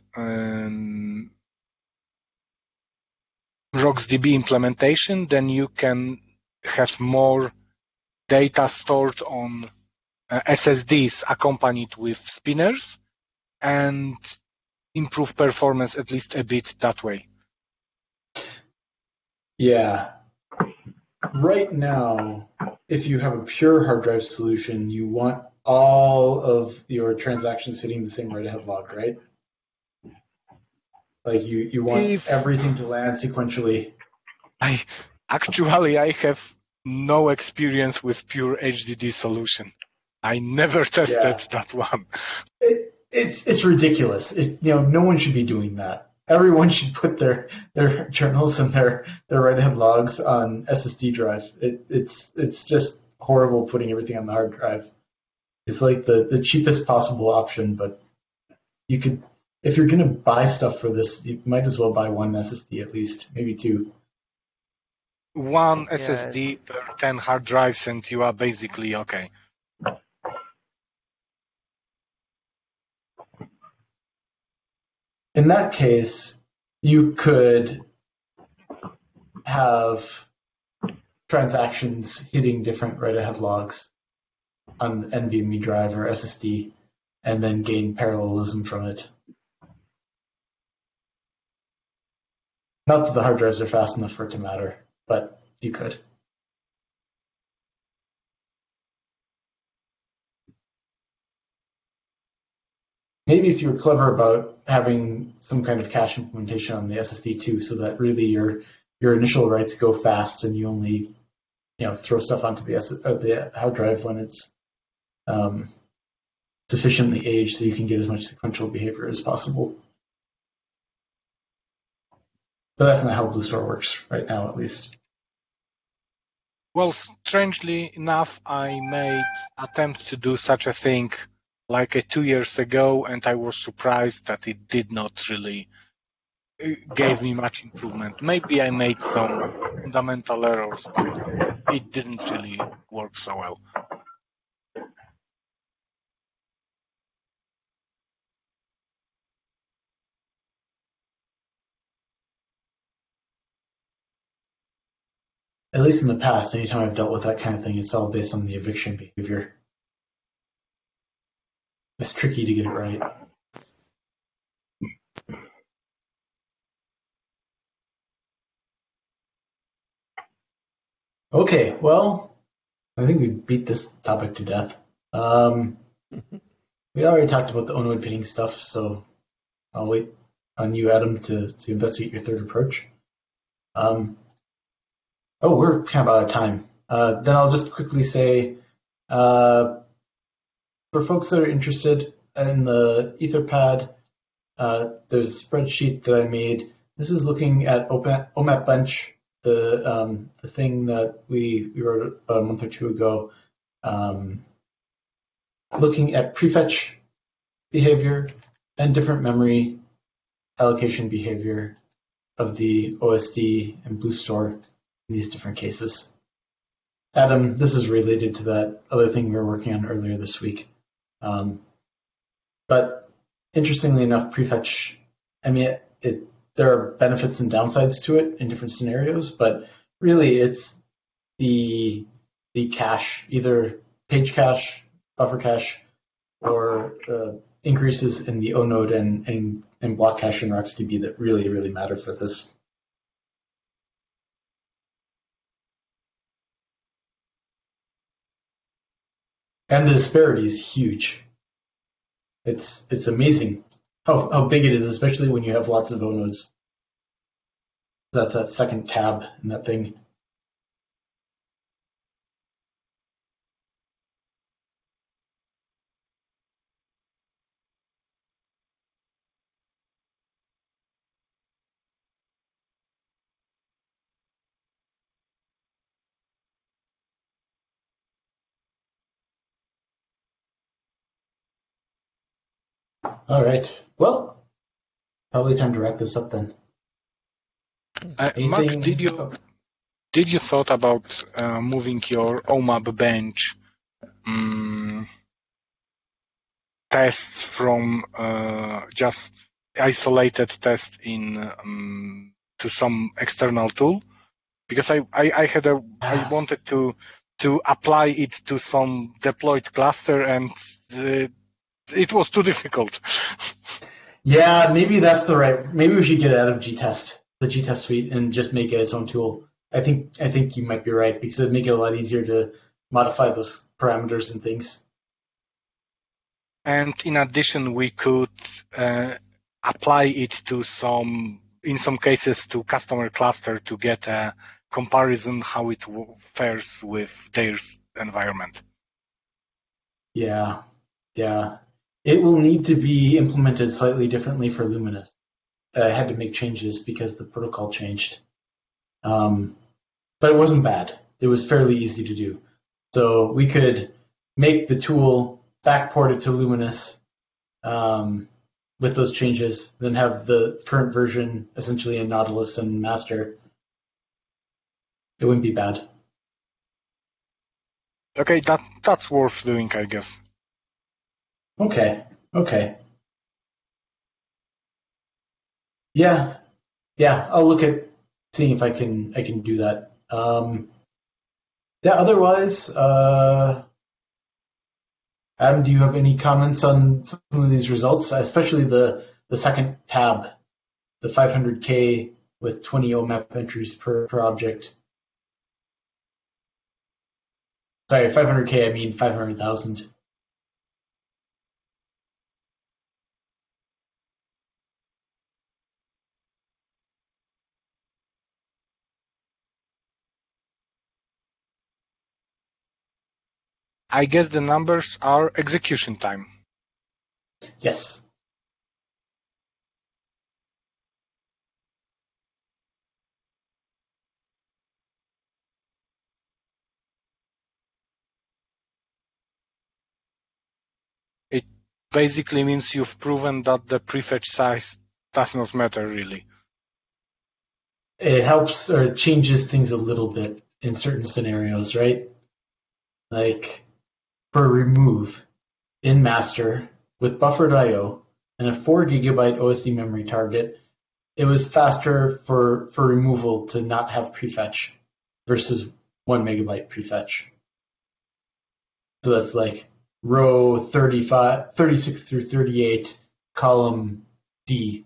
RogueDB implementation, then you can have more data stored on SSDs accompanied with spinners and improve performance at least a bit that way. Yeah. Right now, if you have a pure hard drive solution, you want all of your transactions hitting the same write-ahead log, right? Like you want everything to land sequentially. I have no experience with pure HDD solution. I never tested that one. It's ridiculous. No one should be doing that. Everyone should put their journals and their write-ahead logs on SSD drive. It's just horrible putting everything on the hard drive. It's like the cheapest possible option, but you could, if you're going to buy stuff for this, you might as well buy one SSD at least, maybe two. One SSD per 10 hard drives and you are basically okay. In that case, you could have transactions hitting different write-ahead logs on NVMe drive or SSD, and then gain parallelism from it. Not that the hard drives are fast enough for it to matter, but you could. Maybe if you were clever about having some kind of cache implementation on the SSD too, so that really your initial writes go fast and you only throw stuff onto the hard drive when it's sufficiently aged so you can get as much sequential behavior as possible. But that's not how BlueStore works right now, at least. Well, strangely enough, I made attempt to do such a thing like 2 years ago, and I was surprised that it did not really gave me much improvement. Maybe I made some fundamental errors, but it didn't really work so well. At least in the past, anytime I've dealt with that kind of thing, it's all based on the eviction behavior. It's tricky to get it right. Okay, well, I think we beat this topic to death. We already talked about the onode pinning stuff, so I'll wait on you, Adam, to investigate your third approach. We're kind of out of time. Then I'll just quickly say, for folks that are interested in the Etherpad, there's a spreadsheet that I made. This is looking at OMAP Bench, the thing that we wrote about a month or two ago, looking at prefetch behavior and different memory allocation behavior of the OSD and BlueStore in these different cases. Adam, this is related to that other thing we were working on earlier this week. But interestingly enough, prefetch, there are benefits and downsides to it in different scenarios, but really it's the cache, either page cache, buffer cache, or increases in the onode and block cache in RocksDB that really, really matter for this. And the disparity is huge. It's amazing how big it is, especially when you have lots of onodes. That's that second tab in that thing. All right. Well, probably time to wrap this up then. Mark, did you thought about moving your OMAP bench tests from just isolated test in to some external tool? Because I wanted to apply it to some deployed cluster, and it was too difficult. Yeah, maybe that's maybe we should get it out of GTest, the GTest suite, and just make it its own tool. I think you might be right, because it'd make it a lot easier to modify those parameters and things. And in addition, we could apply it to in some cases, to customer cluster to get a comparison how it fares with their environment. Yeah, yeah. It will need to be implemented slightly differently for Luminous. I had to make changes because the protocol changed. But it wasn't bad. It was fairly easy to do. So we could make the tool, backport it to Luminous with those changes, then have the current version essentially in Nautilus and master. It wouldn't be bad. Okay, that's worth doing, I guess. Okay. Yeah. I'll look at seeing if I can do that. Yeah. Otherwise, Adam, do you have any comments on some of these results, especially the second tab, the 500K with 20 OMAP entries per object? Sorry, 500K, I mean 500,000. I guess the numbers are execution time. Yes. It basically means you've proven that the prefetch size does not matter really. It helps or it changes things a little bit in certain scenarios, right? Like for remove in master with buffered IO and a 4 gigabyte OSD memory target, it was faster for removal to not have prefetch versus 1 megabyte prefetch. So that's like row 36 through 38, column D.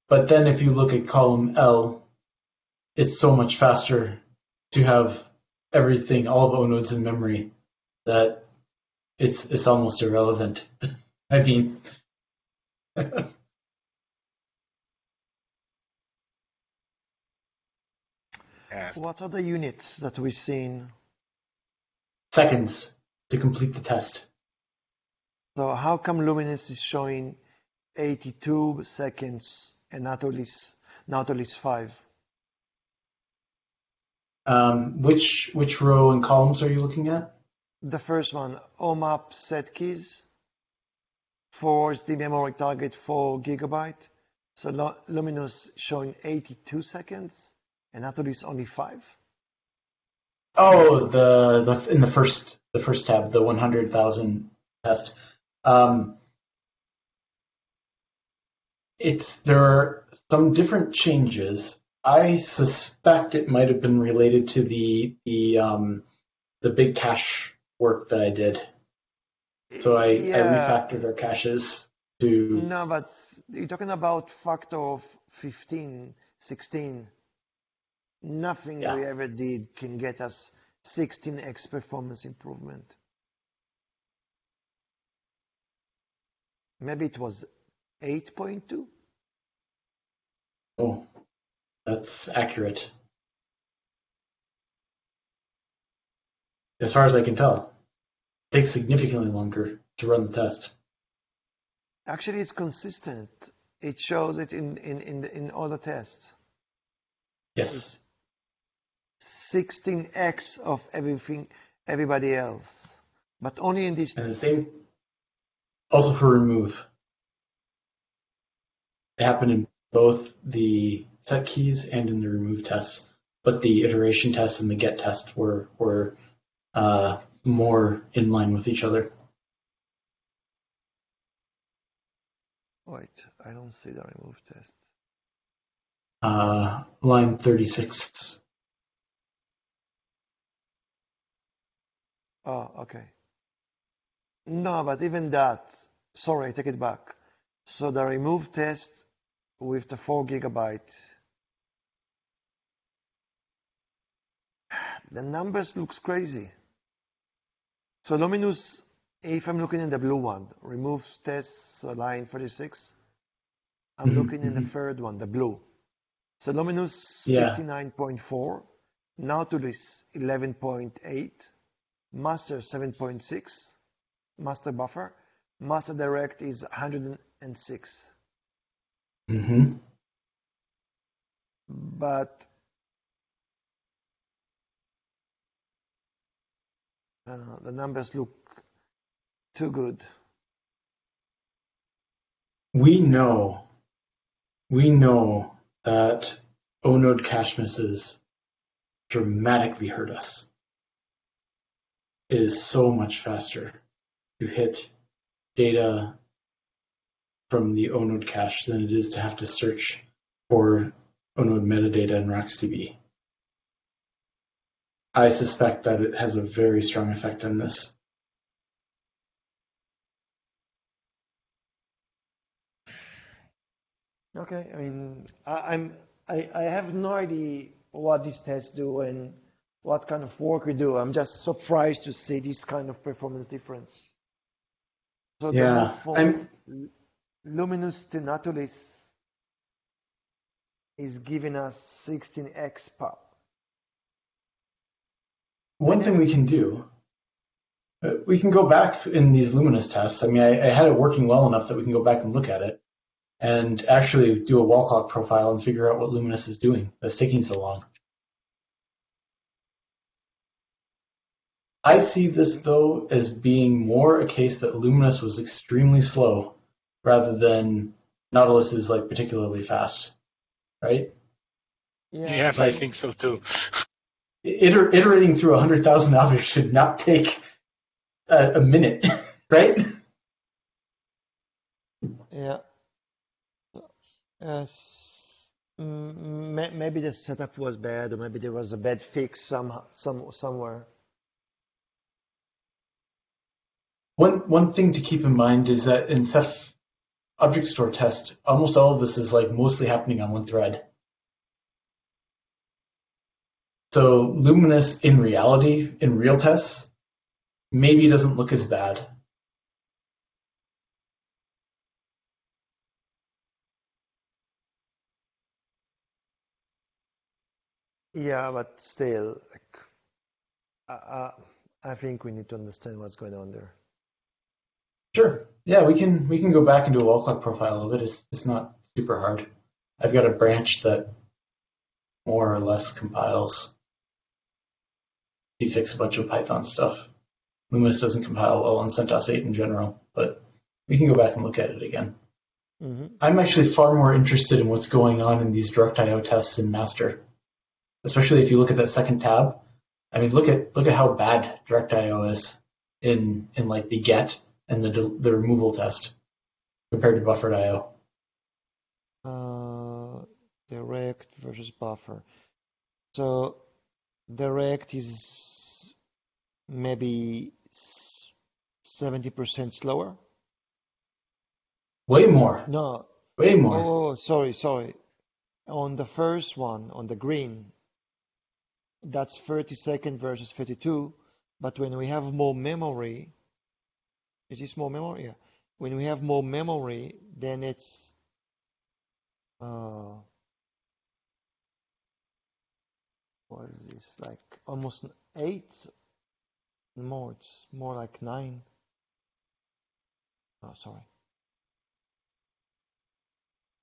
But then if you look at column L, it's so much faster to have everything, all of O nodes in memory, that it's almost irrelevant. I mean, Yes. What are the units that we've seen? seconds to complete the test. So how come Luminous is showing 82 seconds and Nautilus 5? Which row and columns are you looking at? The first one, OMAP set keys, force the memory target 4 gigabyte. So Luminous showing 82 seconds and Nautilus only 5. Oh, the in the first tab, the 100,000 test. There are some different changes. I suspect it might have been related to the big cache work that I did. So I refactored our caches to. No, but you're talking about factor of 15, 16. Nothing we ever did can get us 16x performance improvement. Maybe it was 8.2? Oh, that's accurate. As far as I can tell. It takes significantly longer to run the test. Actually, it's consistent. It shows it in all the tests. Yes. It's 16x of everybody else, but only in this. And the same also for remove. It happened in both the set keys and in the remove tests, but the iteration test and the get test were more in line with each other. Wait, I don't see the remove test. Line 36. Oh, okay. No, but even that, sorry, I take it back. So the remove test with the 4 gigabyte, The numbers looks crazy. So Luminous, if I'm looking in the blue one, removes tests line 36. I'm looking in the third one, the blue. So Luminous 59.4, Nautilus 11.8, Master 7.6, Master Buffer, Master Direct is 106. But I don't know, the numbers look too good. We know that O-node cache misses dramatically hurt us. It is so much faster to hit data from the O-node cache than it is to have to search for O-node metadata in RocksDB. I suspect that it has a very strong effect on this. Okay, I mean, I have no idea what these tests do and what kind of work we do. I'm just surprised to see this kind of performance difference. So the move from Luminous to Nautilus is giving us 16x pop. One thing we can do, we can go back in these Luminous tests. I mean, I had it working well enough that we can go back and look at it and actually do a wall clock profile and figure out what Luminous is doing that's taking so long. I see this, though, as being more a case that Luminous was extremely slow rather than Nautilus is like particularly fast, right? Yes, like, I think so too. Iterating through 100,000 objects should not take a minute, right? Yeah. Maybe the setup was bad, or maybe there was a bad fix somewhere. One thing to keep in mind is that in Ceph object store test, almost all of this is like mostly happening on one thread. So Luminous in reality, in real tests, maybe doesn't look as bad. Yeah, but still, like, I think we need to understand what's going on there. Sure. Yeah, we can go back and do a wall clock profile of it. It's not super hard. I've got a branch that more or less compiles. Defix a bunch of Python stuff. Luminous doesn't compile well on CentOS 8 in general, but we can go back and look at it again. I'm actually far more interested in what's going on in these direct I/O tests in master, especially if you look at that second tab. I mean, look at how bad direct I/O is in like the get and the removal test compared to buffered I/O. Direct versus buffer. So direct is maybe 70% slower. Way more. No. Way more. Oh, sorry. On the first one, on the green, that's 30 versus 32. But when we have more memory, is this more memory? Yeah. When we have more memory, then it's what is this? Like almost 8 more. It's more like 9. Oh, sorry.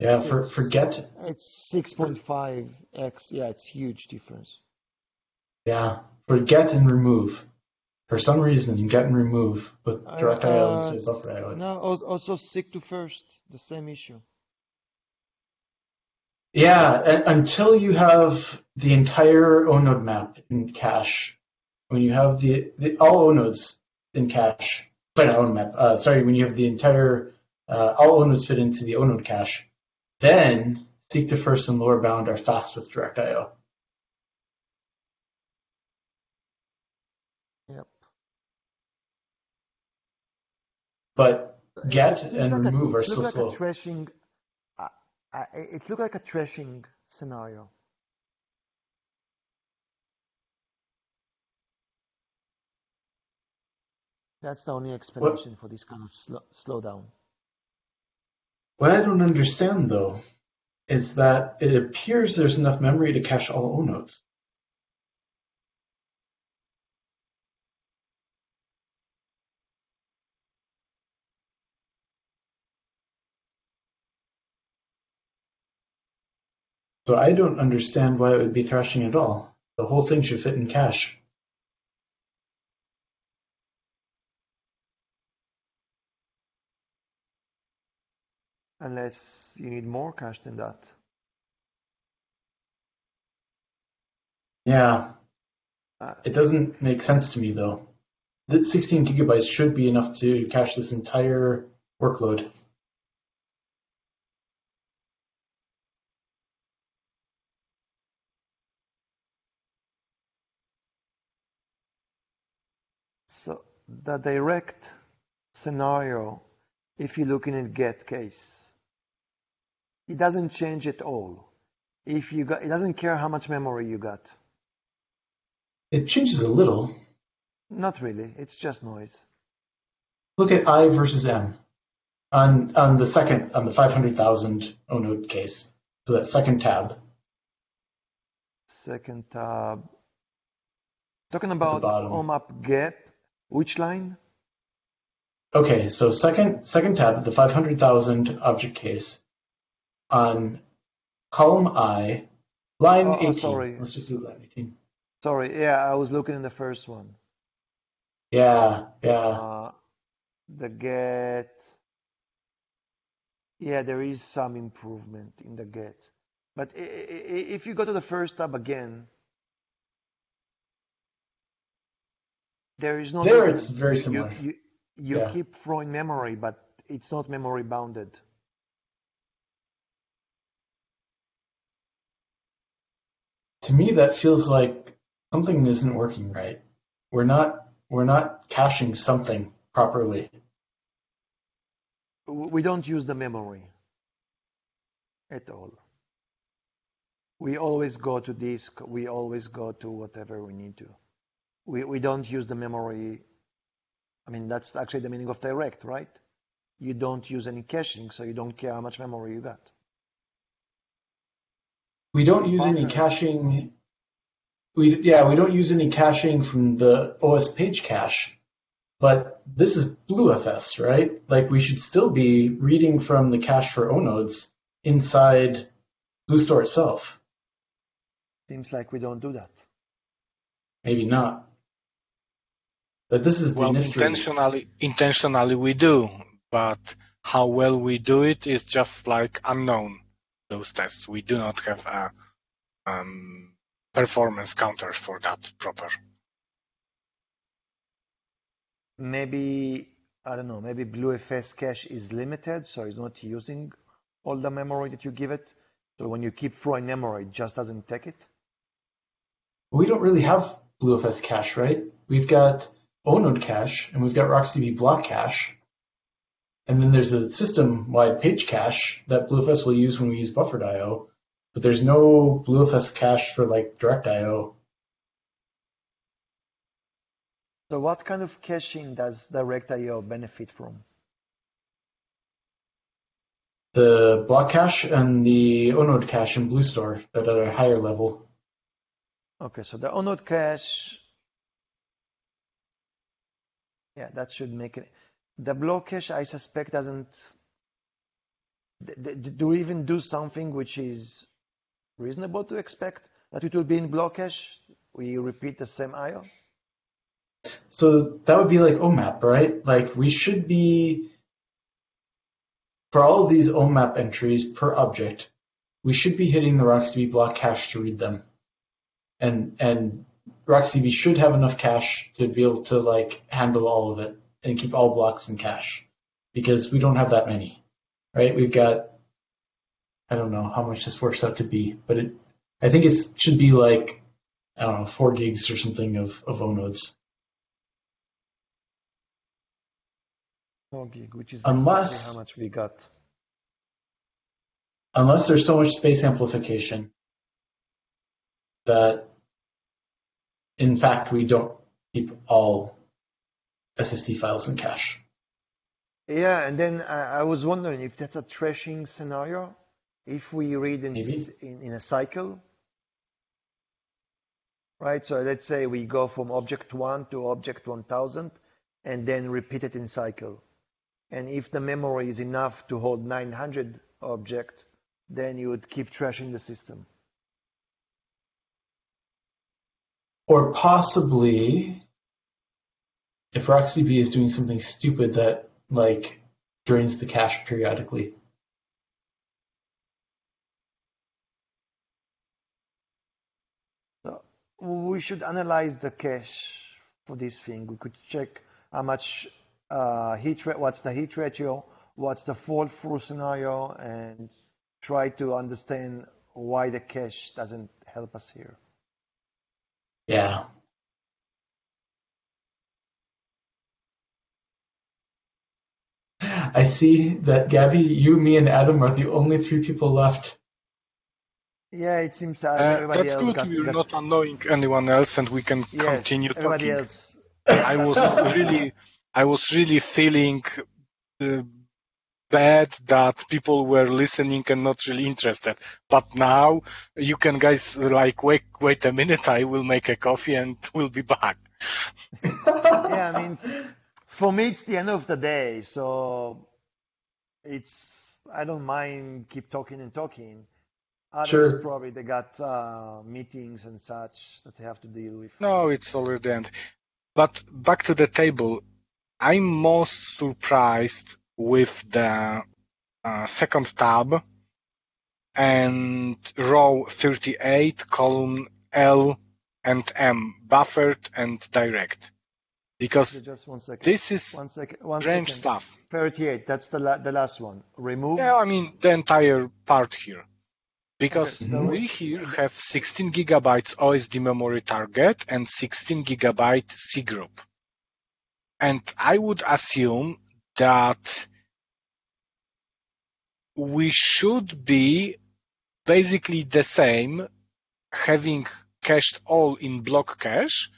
Yeah, for get, it's 6.5x. Yeah, it's huge difference. Yeah, for get and remove. For some reason, get and remove with direct I/O instead of buffer I/O. No, also seek to first, the same issue. Yeah, until you have the entire O-node map in cache, when you have the all O-nodes in cache, sorry, not O-node map. When you have the entire all O-nodes fit into the O-node cache, then seek to first and lower bound are fast with direct I/O. Yep. But get and like remove are so like slow. It looked like a trashing scenario. That's the only What explanation for this kind of slowdown. what I don't understand though is that it appears there's enough memory to cache all O nodes. So I don't understand why it would be thrashing at all. The whole thing should fit in cache. Unless you need more cache than that. Yeah, Uh, it doesn't make sense to me though. That 16 gigabytes should be enough to cache this entire workload. so the direct scenario, if you look in a get case, it doesn't change at all. If you got, it doesn't care how much memory you got. It changes a little. Not really. It's just noise. Look at I versus M on the 500,000 O node case. So that second tab Second tab. Talking at the about bottom. OMAP gap. Which line? Okay, so second tab, the 500,000 object case on column I, line 18. Sorry. Let's just do line 18. Sorry. Yeah, I was looking in the first one. Yeah. The get. Yeah, there is some improvement in the get. But if you go to the first tab again, there is no There difference. it's very similar. You Yeah. keep throwing memory, but it's not memory bounded. To me, that feels like something isn't working right. We're not caching something properly. We don't use the memory at all. We always go to disk. We always go to whatever we need to. We don't use the memory. I mean, that's actually the meaning of direct, right? You don't use any caching, so you don't care how much memory you got. We don't use any caching. We don't use any caching from the OS page cache, but this is BlueFS, right? Like we should still be reading from the cache for O nodes inside BlueStore itself. Seems like we don't do that. Maybe not. But this is the mystery. Intentionally we do, but how well we do it is just like unknown. Those tests, we do not have a performance counter for that proper. Maybe, I don't know, maybe BlueFS cache is limited, so it's not using all the memory that you give it. So when you keep throwing memory, it just doesn't take it. We don't really have BlueFS cache, right? We've got O-node cache, and we've got RocksDB block cache. And then there's the system-wide page cache that BlueFS will use when we use buffered I/O, but there's no BlueFS cache for like direct I/O. So what kind of caching does direct I/O benefit from? The block cache and the O-node cache in BlueStore that are at a higher level. Okay, so the O-node cache, yeah, that should make it. The block cache, I suspect, doesn't. Do we even do something which is reasonable to expect that it will be in block cache? We repeat the same I/O. So that would be like OMAP, right? Like we should be, for all of these OMAP entries per object, we should be hitting the RocksDB block cache to read them. And RocksDB should have enough cache to be able to like handle all of it and keep all blocks in cache, because we don't have that many, right? We've got, I don't know how much this works out to be, but I think it should be like, I don't know, 4 gigs or something of O nodes. 4 gig, which is Unless, exactly how much we got. Unless there's so much space amplification that, in fact, we don't keep all SSD files in cache. Yeah, and then I was wondering if that's a trashing scenario, if we read Maybe. in a cycle, right? So let's say we go from object 1 to object 1000 and then repeat it in cycle. And if the memory is enough to hold 900 object, then you would keep trashing the system. Or possibly, if RocksDB is doing something stupid that like drains the cache periodically. So we should analyze the cache for this thing. We could check how much what's the heat ratio, what's the fall through scenario, and try to understand why the cache doesn't help us here. Yeah. I see that Gabby, you, me, and Adam are the only three people left. Yeah, it seems that everybody That's else good. got We're not annoying anyone else, and we can continue everybody talking. else. I was really feeling bad that people were listening and not really interested. But now you can guys like wait a minute. I will make a coffee and we'll be back. Yeah, I mean, for me it's the end of the day, so I don't mind keep talking and talking. Others Sure. probably they got meetings and such that they have to deal with. No, it's already the end. But back to the table. I'm most surprised with the second tab and row 38, column L and M, buffered and direct. Because Just 1 second. this is 1 second. strange stuff. 38. That's the last one. Remove. Yeah, I mean the entire part here. Because Okay, so we here have 16 gigabytes OSD memory target and 16 gigabyte C group. And I would assume that we should be basically the same, having cached all in block cache,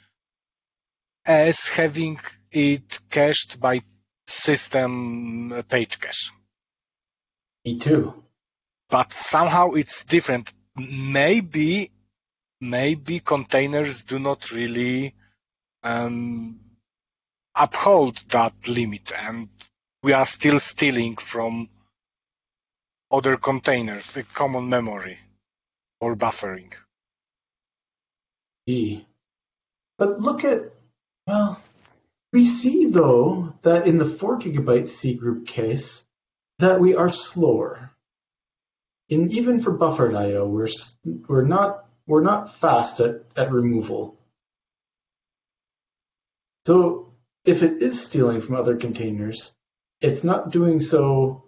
as having it cached by system page cache. Me too. But somehow it's different. Maybe containers do not really uphold that limit, and we are still stealing from other containers, the common memory or buffering. But look at, well, we see though that in the 4 gigabyte C group case that we are slower. And even for buffered I/O, we're not fast at removal. So if it is stealing from other containers, it's not doing so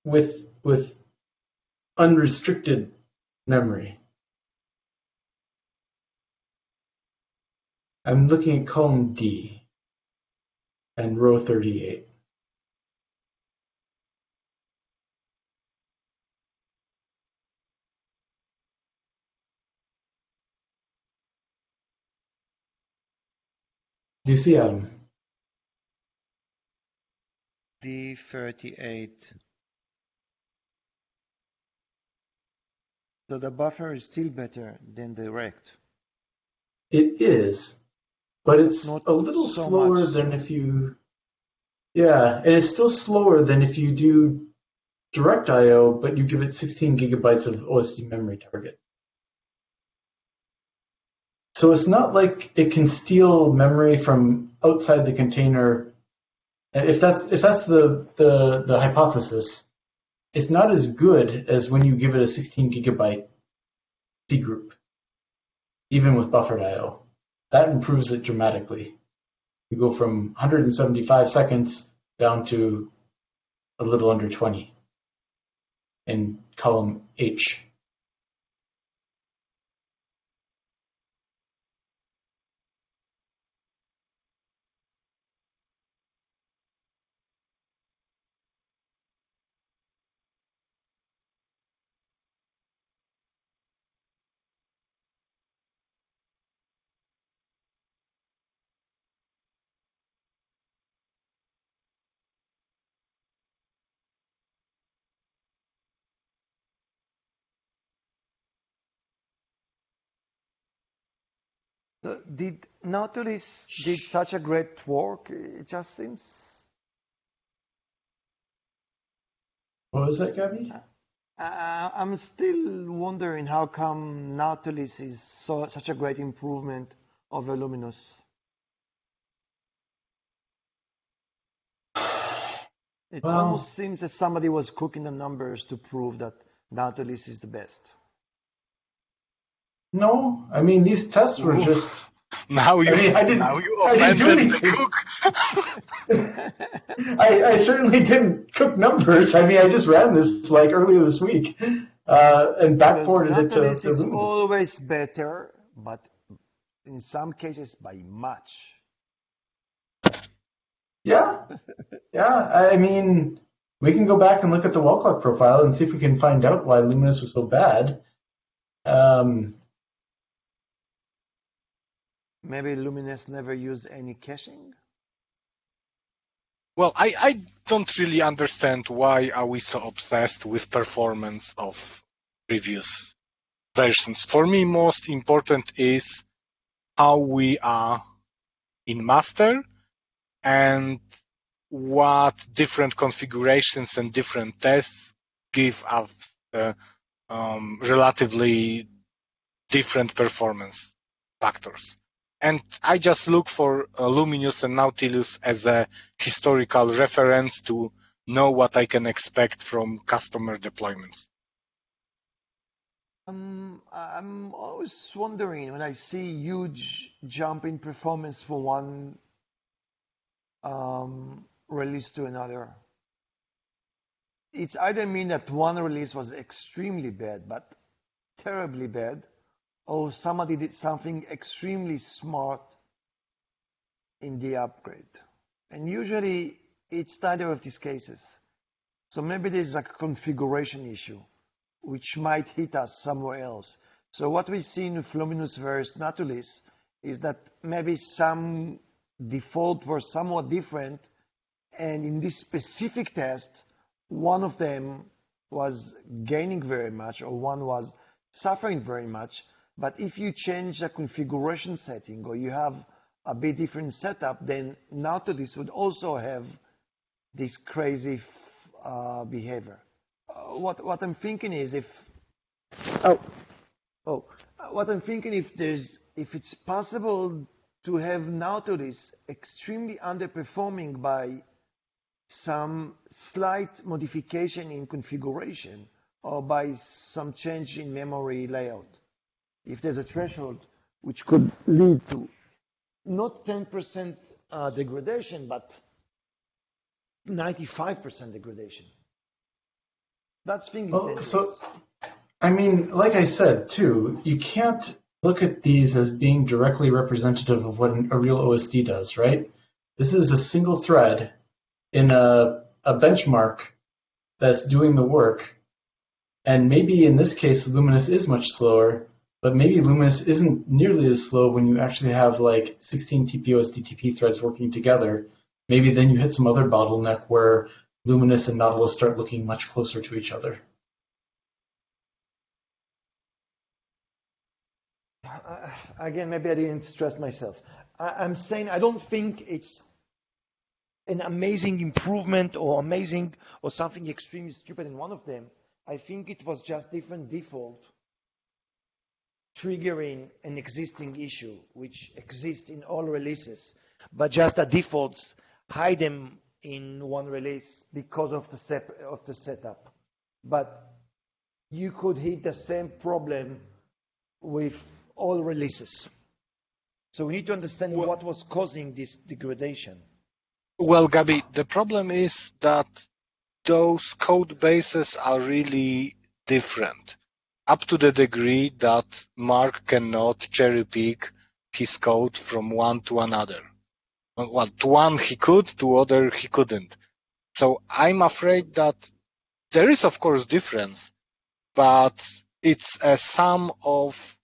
with unrestricted memory. I'm looking at column D and row 38. Do you see, Adam? D38. So the buffer is still better than direct. It is, but it's Not a little so slower much than so. if you, yeah, and it's still slower than if you do direct I/O, but you give it 16 gigabytes of OSD memory target. So it's not like it can steal memory from outside the container. If that's the hypothesis, it's not as good as when you give it a 16 gigabyte C group, even with buffered I/O. That improves it dramatically. You go from 175 seconds down to a little under 20 in column H. Did Nautilus did such a great work? It just seems. What was that, Gabby? I'm still wondering how come Nautilus is such a great improvement over Luminous. It Well, almost seems that somebody was cooking the numbers to prove that Nautilus is the best. no. I mean, these tests were Ooh. just. Now you I didn't do offended the anything. cook. I certainly didn't cook numbers. I mean, I just ran this like earlier this week and Because backported it Nautilus to is Luminous. always better, but in some cases by much. Yeah, yeah. I mean, we can go back and look at the wall clock profile and see if we can find out why Luminous was so bad. Maybe Luminous never used any caching? Well, I don't really understand why are we so obsessed with performance of previous versions. For me, most important is how we are in master and what different configurations and different tests give us relatively different performance factors. And I just look for Luminous and Nautilus as a historical reference to know what I can expect from customer deployments. I'm always wondering when I see huge jump in performance for one release to another. It's either mean that one release was extremely bad, but terribly bad, or somebody did something extremely smart in the upgrade. And usually it's neither of these cases. So maybe there's a configuration issue, which might hit us somewhere else. So what we've seen with Luminous versus Nautilus is that maybe some default were somewhat different, and in this specific test, one of them was gaining very much, or one was suffering very much. But if you change the configuration setting, or you have a bit different setup, then Nautilus would also have this crazy behavior. What I'm thinking is what I'm thinking if it's possible to have Nautilus extremely underperforming by some slight modification in configuration or by some change in memory layout. If there's a threshold which could lead to not 10% degradation, but 95% degradation. That's thing is dangerous. So, I mean, like I said too, you can't look at these as being directly representative of what a real OSD does, right? This is a single thread in a benchmark that's doing the work, and maybe in this case Luminous is much slower, but maybe Luminous isn't nearly as slow when you actually have like 16 TP-OSD-TP threads working together. Maybe then you hit some other bottleneck where Luminous and Nautilus start looking much closer to each other. Again, maybe I didn't stress myself. I'm saying I don't think it's an amazing improvement or amazing or something extremely stupid in one of them. I think it was just different default triggering an existing issue which exists in all releases, but just the defaults hide them in one release because of the setup. But you could hit the same problem with all releases. So we need to understand what was causing this degradation. Well, Gabi, the problem is that those code bases are really different, up to the degree that Mark cannot cherry pick his code from one to another. Well, to one he could, to other he couldn't. So I'm afraid that there is, of course, difference, but it's a sum of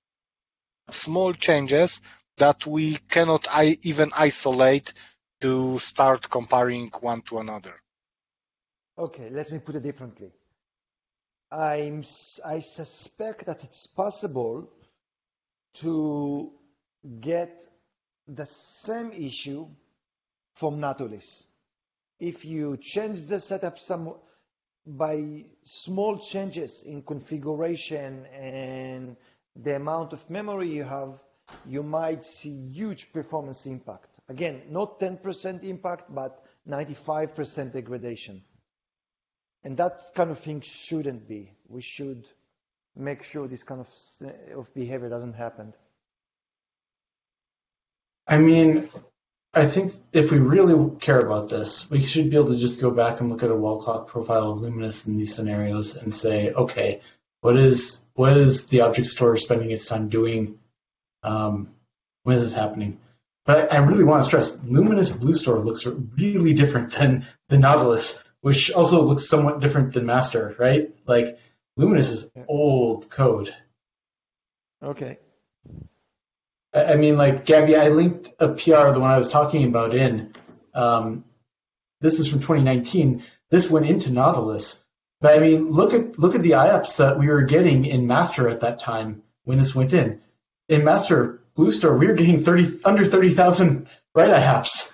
small changes that we cannot even isolate to start comparing one to another. Okay, let me put it differently. I suspect that it's possible to get the same issue from Nautilus. If you change the setup by small changes in configuration and the amount of memory you have, you might see huge performance impact. Again, not 10% impact, but 95% degradation. And that kind of thing shouldn't be. We should make sure this kind of behavior doesn't happen. I mean, I think if we really care about this, we should be able to just go back and look at a wall clock profile of Luminous in these scenarios and say, okay, what is the object store spending its time doing? When is this happening? But I really want to stress, Luminous Blue Store looks really different than the Nautilus, which also looks somewhat different than Master, right? Like, Luminous is old code. Okay. I mean, like, Gabby, I linked a PR, the one I was talking about in. This is from 2019. This went into Nautilus. But I mean, look at the IOPS that we were getting in Master at that time when this went in. In Master Blue Store, we were getting under 30,000 write IOPS.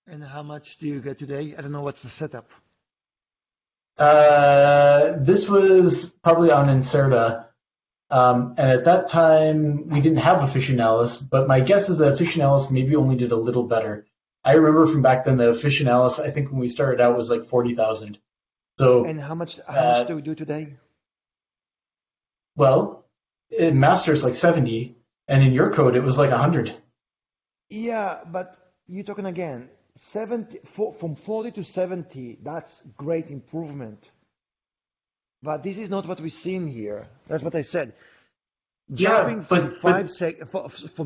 And how much do you get today? I don't know what's the setup. This was probably on Incerta. And at that time, we didn't have Officinalis, but my guess is that Officinalis maybe only did a little better. I remember from back then the Officinalis, I think when we started out, was like 40,000. So, and how much do we do today? Well, in Master's like 70, and in your code it was like 100. Yeah, but you're talking again, from 40 to 70, that's great improvement. But this is not what we're seeing here. That's what I said. Jumping from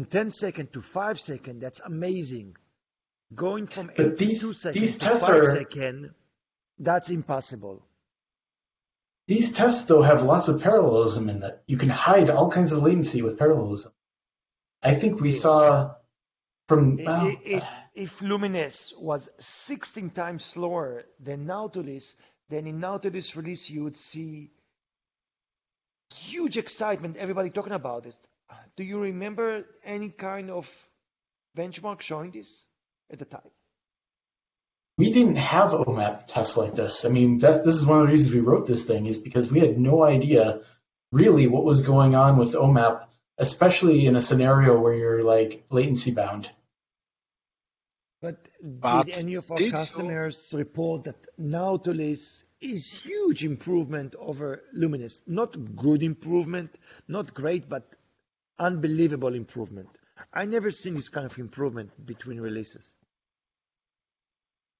10 seconds to 5 seconds, that's amazing. Going from 2 seconds to 5 seconds, that's impossible. These tests, though, have lots of parallelism in that. You can hide all kinds of latency with parallelism. I think we saw from... If Luminous was 16 times slower than Nautilus, then in Nautilus release you would see huge excitement, everybody talking about it. Do you remember any kind of benchmark showing this at the time? We didn't have OMAP tests like this. I mean, this is one of the reasons we wrote this thing, is because we had no idea really what was going on with OMAP, especially in a scenario where you're like latency bound. But did any of our customers report that Nautilus is huge improvement over Luminous? Not good improvement, not great, but unbelievable improvement. I never seen this kind of improvement between releases.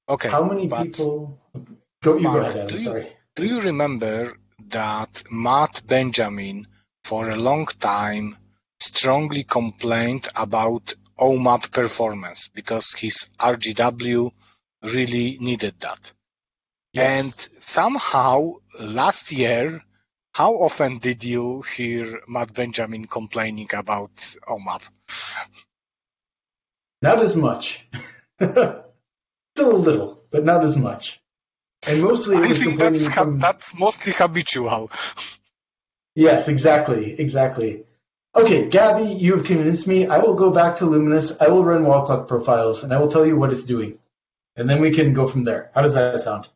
Okay. How many people? Go ahead, Adam. Sorry. Do you remember that Matt Benjamin, for a long time, strongly complained about OMAP performance because his RGW really needed that? Yes. And somehow last year, how often did you hear Matt Benjamin complaining about OMAP? Not as much. Still a little, but not as much. And mostly it was complaining that's mostly habitual. Yes, exactly. Okay, Gabby, you have convinced me. I will go back to Luminous. I will run wall clock profiles, and I will tell you what it's doing. And then we can go from there. How does that sound?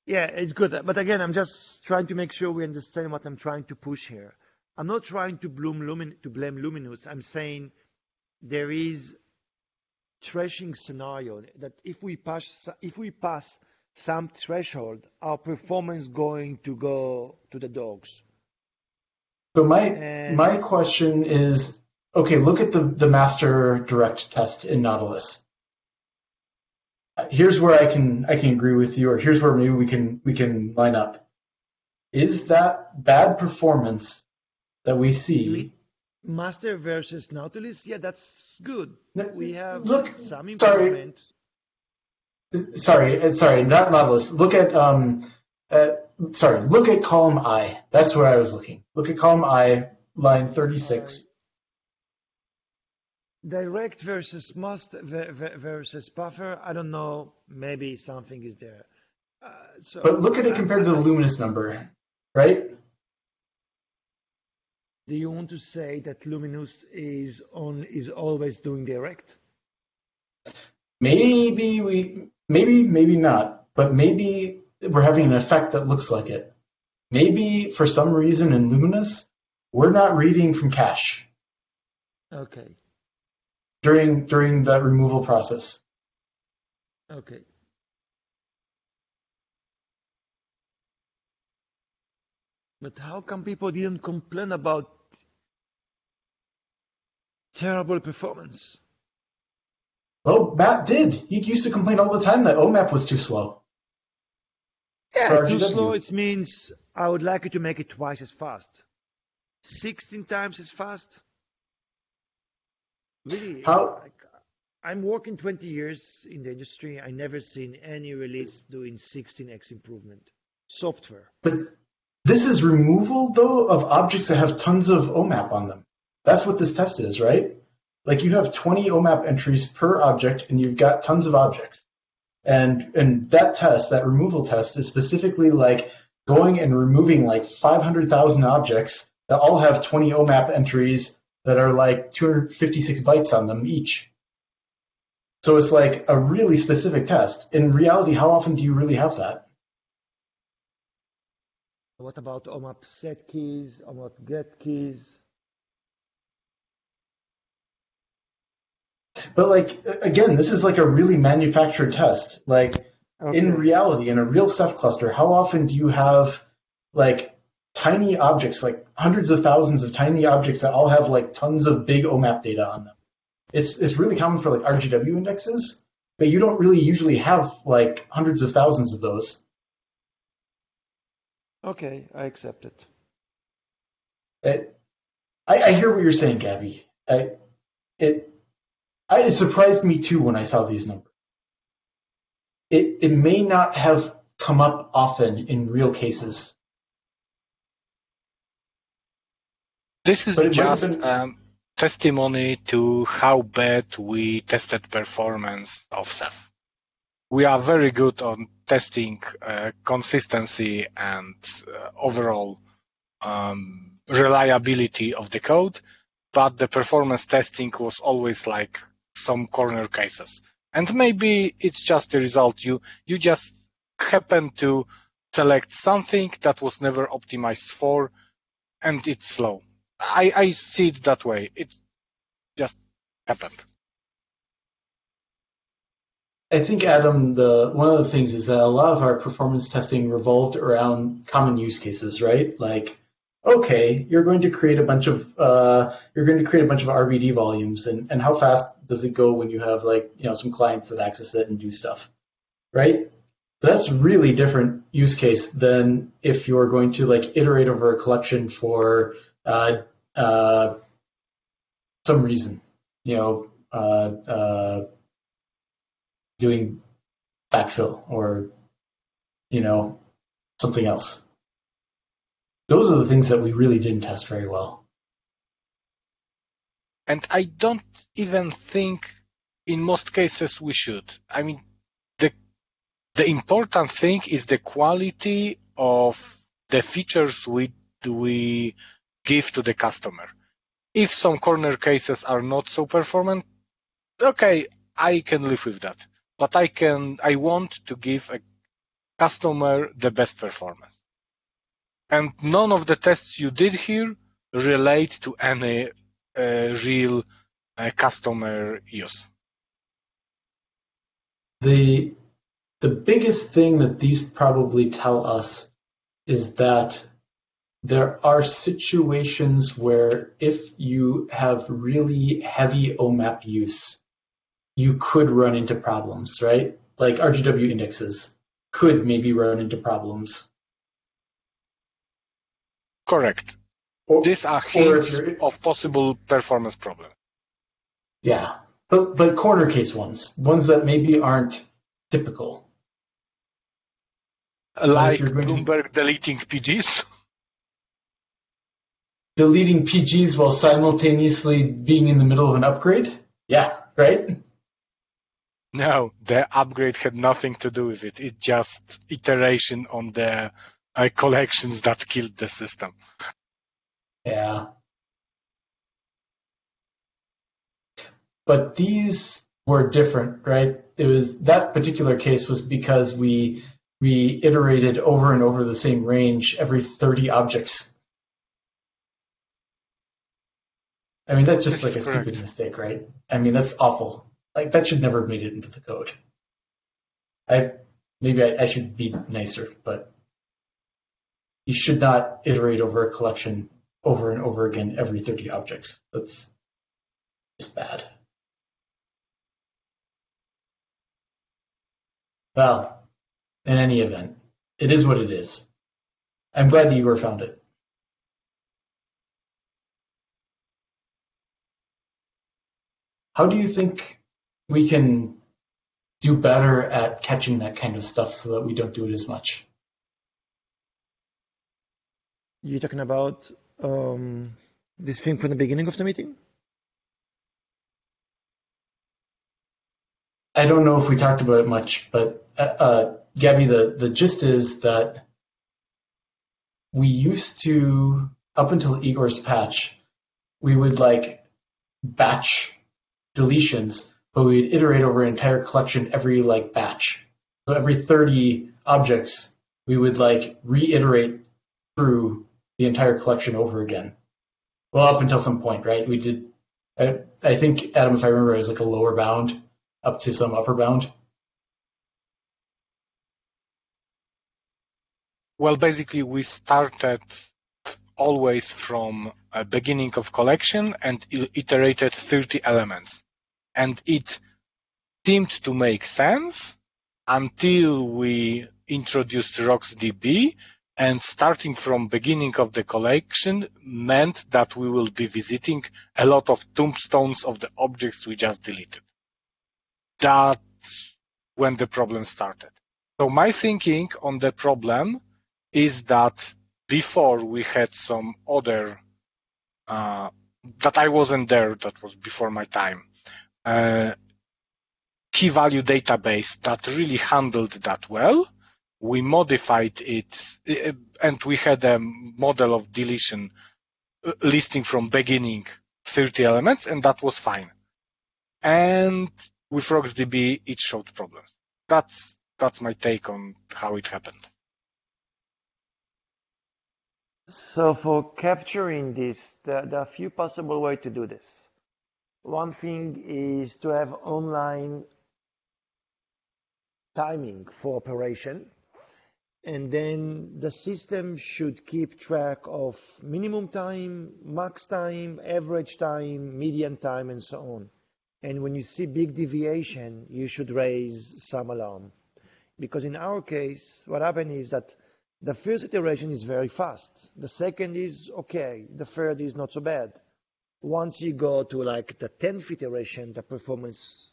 Yeah, it's good. But again, I'm just trying to make sure we understand what I'm trying to push here. I'm not trying to blame Luminous. I'm saying there is thrashing scenario that if we pass some threshold, our performance going to go to the dogs. So my question is, okay, look at the master direct test in Nautilus. Here's where I can agree with you, or here's where maybe we can line up. Is that bad performance that we see? Master versus Nautilus, yeah, that's good. We have some improvement. Sorry, not Nautilus. Look at look at column I. That's where I was looking. Look at column I, line 36. Direct versus must versus buffer. I don't know. Maybe something is there. But look at it compared to the Luminous number, right? Do you want to say that Luminous is always doing direct? Maybe not, but maybe we're having an effect that looks like it. Maybe for some reason in Luminous, we're not reading from cache. Okay. During that removal process. Okay. But how come people didn't complain about terrible performance? Well, Matt did. He used to complain all the time that OMAP was too slow. Yeah, too slow, it means I would like you to make it twice as fast. 16 times as fast? Really? I'm working 20 years in the industry. I never seen any release doing 16x improvement. Software. But this is removal, though, of objects that have tons of OMAP on them. That's what this test is, right? Like you have 20 OMAP entries per object, and you've got tons of objects. And that test, that removal test, is specifically like going and removing like 500,000 objects that all have 20 OMAP entries that are like 256 bytes on them each. So it's like a really specific test. In reality, how often do you really have that? What about OMAP set keys, OMAP get keys? But like, again, this is like a really manufactured test. Like in reality, in a real Ceph cluster, how often do you have like tiny objects, like hundreds of thousands of tiny objects that all have like tons of big OMAP data on them? It's really common for like RGW indexes, but you don't really usually have like hundreds of thousands of those. Okay, I accept it. I hear what you're saying, Gabby. It surprised me too when I saw these numbers. It may not have come up often in real cases. This is just testimony to how bad we tested performance of Ceph. We are very good on testing consistency and overall reliability of the code, but the performance testing was always like some corner cases. And maybe it's just the result. You just happen to select something that was never optimized for, and it's slow. I see it that way. It just happened. I think, Adam, one of the things is that a lot of our performance testing revolved around common use cases, right? Like, okay, you're going to create a bunch of RBD volumes, and how fast does it go when you have like some clients that access it and do stuff, right? That's really different use case than if you're going to like iterate over a collection for some reason, doing backfill or something else. Those are the things that we really didn't test very well. And I don't even think in most cases we should. I mean, the important thing is the quality of the features we give to the customer. If some corner cases are not so performant, okay, I can live with that. But I want to give a customer the best performance. And none of the tests you did here relate to any real customer use. The biggest thing that these probably tell us is that there are situations where if you have really heavy OMAP use, you could run into problems, right? Like RGW indexes could maybe run into problems. Correct. These are hints of possible performance problems. Yeah, but corner case ones that maybe aren't typical. Like Bloomberg deleting PGs? Deleting PGs while simultaneously being in the middle of an upgrade? Yeah, right? No, the upgrade had nothing to do with it. It's just iteration on the collections that killed the system. Yeah. But these were different, right? It was that particular case was because we iterated over and over the same range every 30 objects. I mean, that's just This like is a stupid correct. mistake, right? I mean, that's awful. Like that should never have made it into the code. Maybe I should be nicer, but you should not iterate over a collection over and over again every 30 objects. That's just bad. Well, in any event, it is what it is. I'm glad Igor found it. How do you think we can do better at catching that kind of stuff so that we don't do it as much? You're talking about this thing from the beginning of the meeting? I don't know if we talked about it much, but Gabby, the gist is that we used to, up until Igor's patch, we would like batch deletions, but we'd iterate over an entire collection every like batch. So every 30 objects, we would like reiterate through the entire collection over again. Well, up until some point, right? We did. I think, Adam, if I remember, it was like a lower bound up to some upper bound. Well, basically, we started always from a beginning of collection and iterated 30 elements. And it seemed to make sense until we introduced RocksDB, and starting from beginning of the collection meant that we will be visiting a lot of tombstones of the objects we just deleted. That's when the problem started. So my thinking on the problem is that before we had some other, that I wasn't there, that was before my time, key value database that really handled that well. We modified it, and we had a model of deletion listing from beginning 30 elements, and that was fine. And with RocksDB, it showed problems. That's my take on how it happened. So for capturing this, there are a few possible ways to do this. One thing is to have online timing for operation, and then the system should keep track of minimum time, max time, average time, median time, and so on. And when you see big deviation, you should raise some alarm. Because in our case, what happened is that the first iteration is very fast. The second is okay. The third is not so bad. Once you go to like the 10th iteration, the performance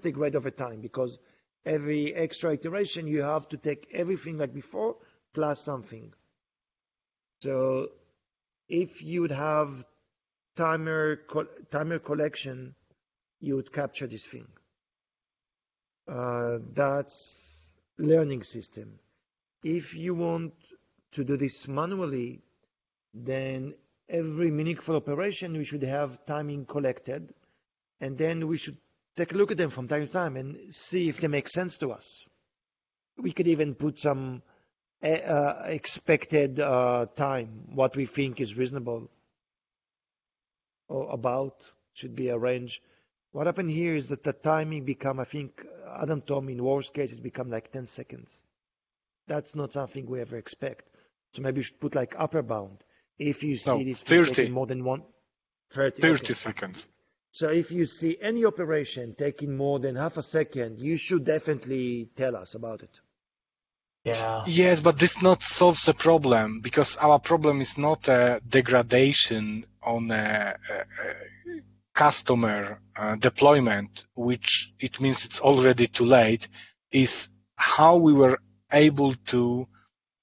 degrades over time, because every extra iteration you have to take everything like before plus something. So if you would have timer collection, you would capture this thing. That's learning system. If you want to do this manually, then every meaningful operation we should have timing collected, and then we should take a look at them from time to time and see if they make sense to us. We could even put some expected time, what we think is reasonable or about, should be a range. What happened here is that the timing become, I think, Adam told me in worst case, it's become like 10 seconds. That's not something we ever expect. So maybe you should put like upper bound. If you see this 30. taking more than 30 okay. Seconds. So if you see any operation taking more than half a second, you should definitely tell us about it. Yeah. Yes, but this not solves the problem, because our problem is not a degradation on a customer deployment, which it means it's already too late, is how we were able to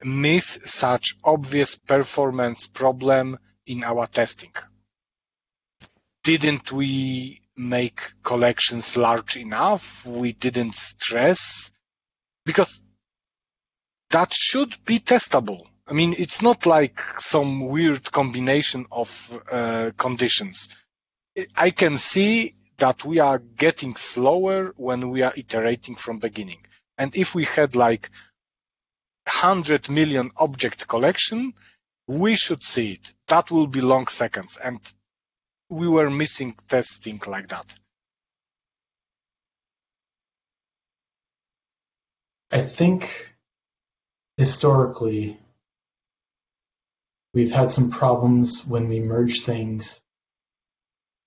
miss such obvious performance problem in our testing. Didn't we make collections large enough? We didn't stress, because that should be testable. I mean, it's not like some weird combination of conditions. I can see that we are getting slower when we are iterating from beginning. And if we had like 100 million object collection, we should see it. That will be long seconds, and we were missing testing like that. I think historically we've had some problems when we merge things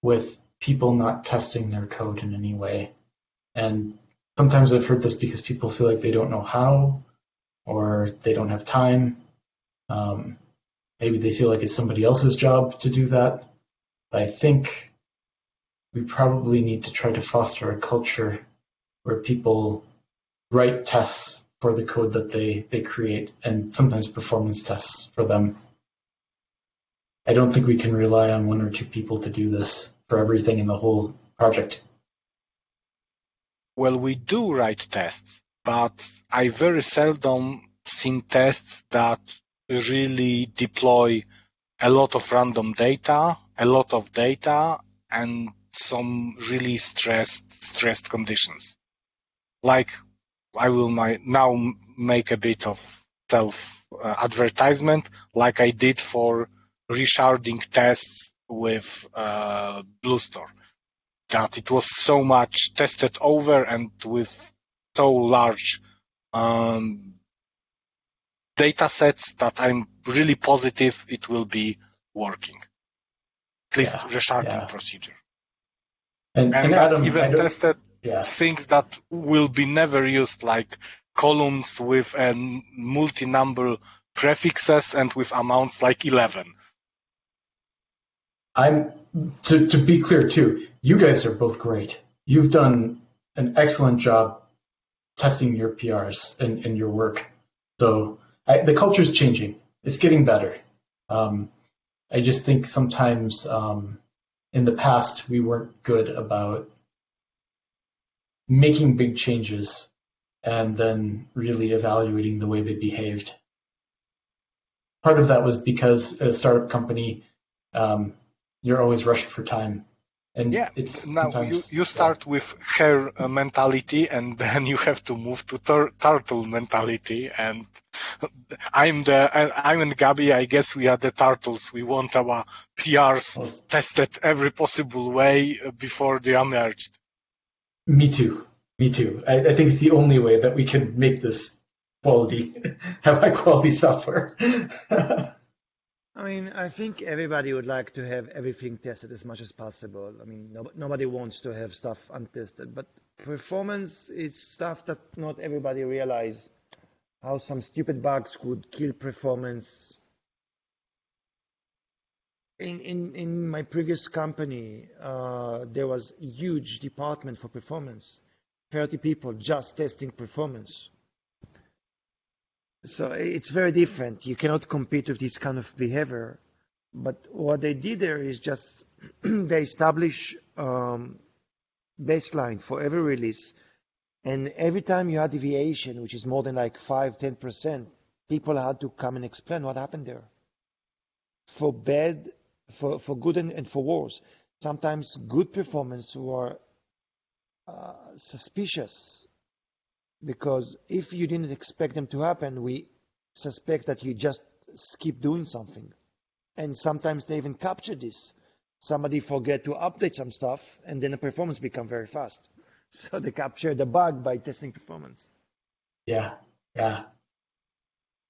with people not testing their code in any way. And sometimes I've heard this because people feel like they don't know how, or they don't have time. Maybe they feel like it's somebody else's job to do that. But I think we probably need to try to foster a culture where people write tests for the code that they create, and sometimes performance tests for them. I don't think we can rely on one or two people to do this for everything in the whole project. Well, we do write tests, but I very seldom seen tests that really deploy a lot of random data, and some really stressed conditions. Like, I will now make a bit of self-advertisement, like I did for resharding tests with BlueStore. That it was so much tested over and with so large data sets that I'm really positive it will be working. At least resharding procedure. And Adam, even tested things that will be never used, like columns with multi-number prefixes and with amounts like 11. To be clear too, you guys are both great. You've done an excellent job testing your PRs and your work. So the culture's changing. It's getting better. I just think sometimes in the past we weren't good about making big changes and then really evaluating the way they behaved. Part of that was because as a startup company, you're always rushed for time. And it's now you start with hare mentality, and then you have to move to turtle mentality. And I'm and Gabi. I guess we are the turtles. We want our PRs tested every possible way before they are merged. Me too. I think it's the only way that we can make this have high quality software. I mean, I think everybody would like to have everything tested as much as possible. I mean, nobody wants to have stuff untested, but performance is stuff that not everybody realize how some stupid bugs could kill performance. In my previous company, there was a huge department for performance, 30 people just testing performance. So it's very different. You cannot compete with this kind of behavior. But what they did there is just they establish baseline for every release. And every time you had deviation, which is more than like 5-10%, people had to come and explain what happened there. For bad, for good and for worse. Sometimes good performance were suspicious. Because if you didn't expect them to happen, we suspect that you just skip doing something. And sometimes they even capture this. Somebody forget to update some stuff, and then the performance become very fast. So they capture the bug by testing performance. Yeah.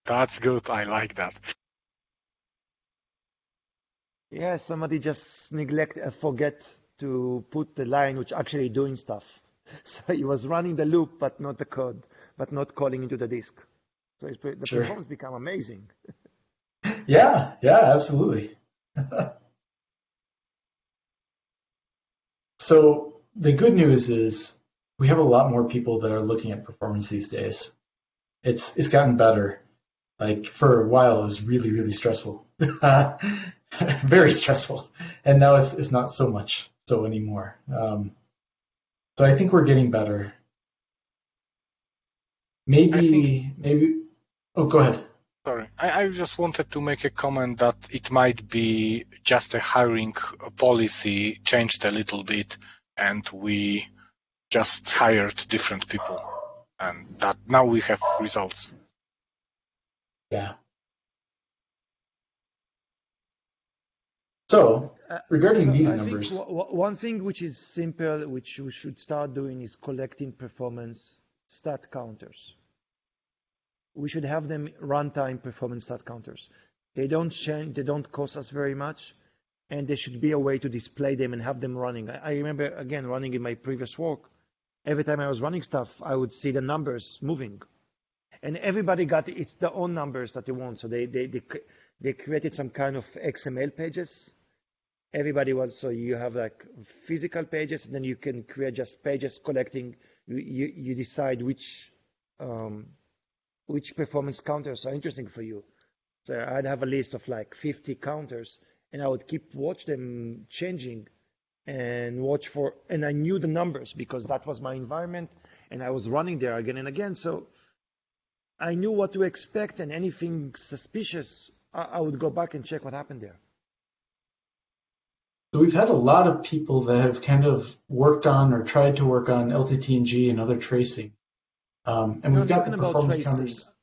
That's good. I like that. Yeah, somebody just forget to put the line which actually doing stuff. So he was running the loop, but not the code, but not calling into the disk. So the performance become amazing. Yeah, absolutely. So the good news is we have a lot more people that are looking at performance these days. It's gotten better. Like for a while, it was really, really stressful, very stressful, and now it's not so much so anymore. So I think we're getting better. Maybe. Oh, go ahead. Sorry, I just wanted to make a comment that it might be just a hiring policy changed a little bit, and we just hired different people, and that now we have results. Yeah. So regarding these I numbers, think one thing which is simple, which we should start doing, is collecting performance stat counters. We should have them runtime performance stat counters. They don't change, they don't cost us very much, and there should be a way to display them and have them running. I remember, again, running in my previous work, every time I was running stuff, I would see the numbers moving. And everybody got it's their own numbers that they want. So they created some kind of XML pages. Everybody was, so you have like physical pages, and then you can create just pages collecting. You decide which performance counters are interesting for you. So I'd have a list of like 50 counters, and I would keep watch them changing and watch for, and I knew the numbers because that was my environment, and I was running there again and again. So I knew what to expect, and anything suspicious, I would go back and check what happened there. so we've had a lot of people that have kind of worked on or tried to work on LTTNG and other tracing. And we've got the performance counters.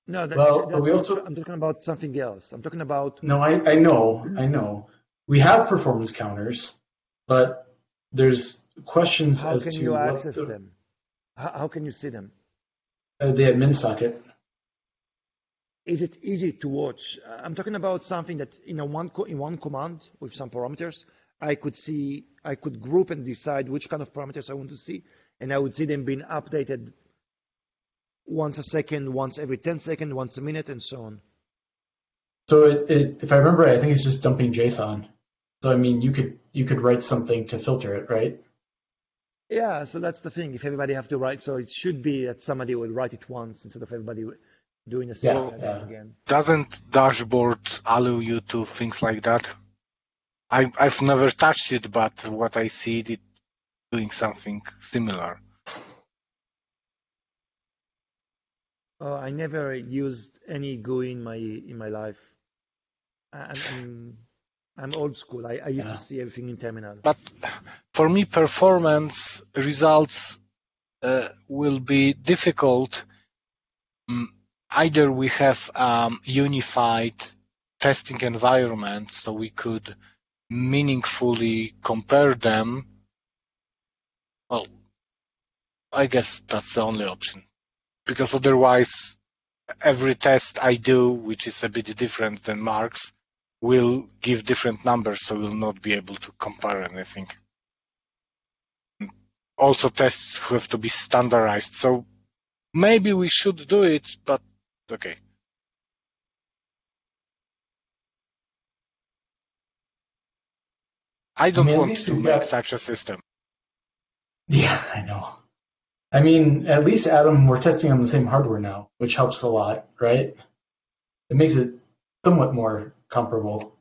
No, I'm talking about something else. I'm talking about. No, I know. We have performance counters, but there's questions how as can to you what access them? How can you see them? The admin socket. Is it easy to watch? I'm talking about something that in one command with some parameters, I could group and decide which kind of parameters I want to see, and I would see them being updated once a second, once every 10 seconds, once a minute, and so on. So if I remember, I think it's just dumping JSON. So I mean, you could write something to filter it, right? Yeah, so that's the thing. If everybody have to write, so it should be that somebody will write it once instead of everybody doing the same thing again. Doesn't dashboard allow you to things like that? I've never touched it, but what I see it doing something similar. I never used any GUI in my life. I'm old school. I used to see everything in terminal. But for me, performance results will be difficult. Either we have unified testing environment, so we could meaningfully compare them. Well, I guess that's the only option, because otherwise every test I do, which is a bit different than Mark's, will give different numbers, so we'll not be able to compare anything. Also, tests have to be standardized, so maybe we should do it, but okay. I don't want to make such a system. Yeah, I know. I mean, at least, Adam, we're testing on the same hardware now, which helps a lot, right? It makes it somewhat more comparable.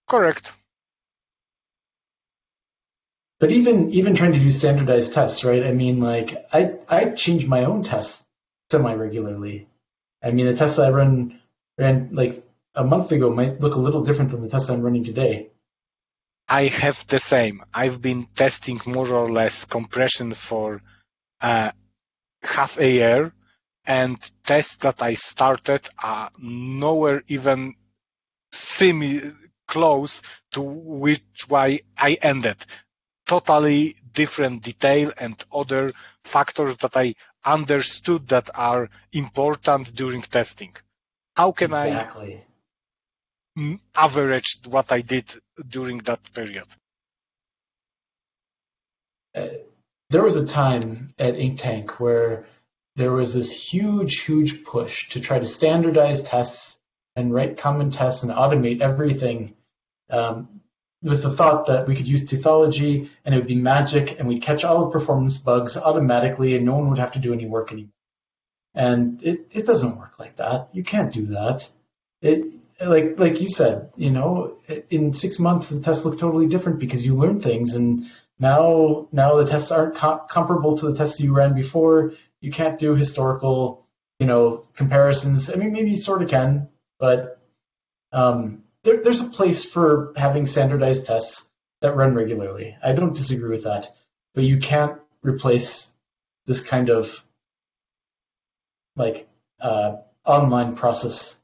Correct. But even trying to do standardized tests, right? I mean, like, I change my own tests semi-regularly. I mean, the tests I ran like a month ago might look a little different than the tests I'm running today. I have the same. I've been testing more or less compression for half a year, and tests that I started are nowhere even semi-close to which way I ended. Totally different detail and other factors that I understood that are important during testing. How can I average what I did during that period? There was a time at Inktank where there was this huge push to try to standardize tests and write common tests and automate everything with the thought that we could use Teuthology and it would be magic and we'd catch all the performance bugs automatically and no one would have to do any work anymore. And it doesn't work like that. You can't do that. Like you said, you know, in 6 months the tests look totally different because you learn things, and now the tests aren't comparable to the tests you ran before. You can't do historical, comparisons. I mean, maybe you sort of can, but there's a place for having standardized tests that run regularly. I don't disagree with that. but you can't replace this kind of like online process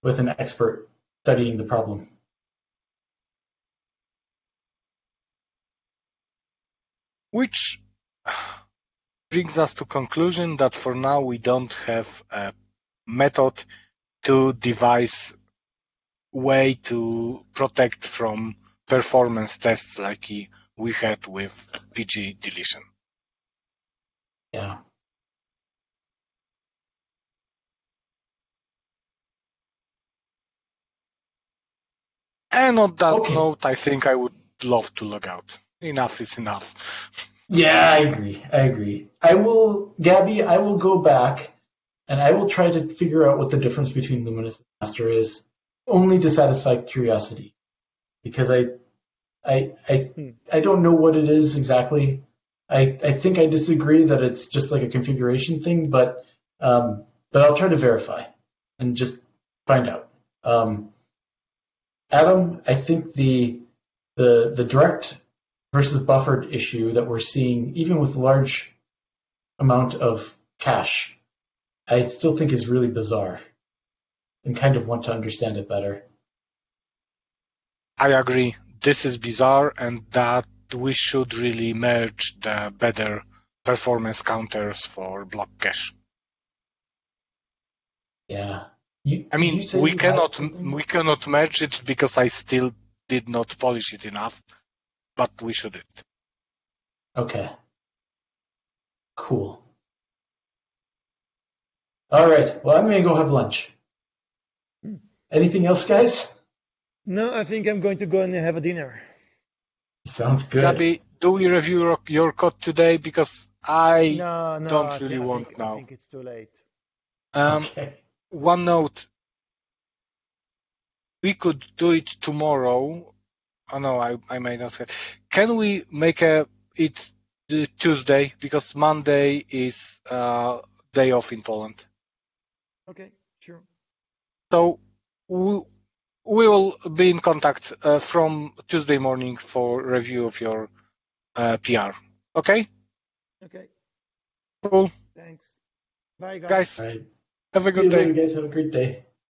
with an expert studying the problem. Which brings us to conclusion that for now we don't have a method to devise way to protect from performance tests like we had with PG deletion. Yeah. And on that Okay. note, I think I would love to log out. Enough is enough. Yeah, I agree. Gabby, I will go back and I will try to figure out what the difference between Luminous and Master is, only to satisfy curiosity, because I don't know what it is exactly. I think I disagree that it's just like a configuration thing, but I'll try to verify and just find out. Adam, I think the direct versus buffered issue that we're seeing, even with large amount of cache, I still think is really bizarre and kind of want to understand it better. I agree. This is bizarre, and that we should really merge the better performance counters for block cache. Yeah. I mean, we cannot merge it because I still did not polish it enough, but we should it. Okay. Cool. All right. Well, I'm going to go have lunch. Anything else, guys? No, I think I'm going to go and have a dinner. Sounds good. Gabby, do we review your code today? Because I No, don't really want now. I think it's too late. Okay. One note. We could do it tomorrow. Oh no, I may not have. Can we make it the Tuesday? Because Monday is day off in Poland. Okay, sure. So we will be in contact from Tuesday morning for review of your PR. Okay? Okay. Cool. Thanks. Bye, Guys, All right. have a See good you day. later, guys. Have a great day.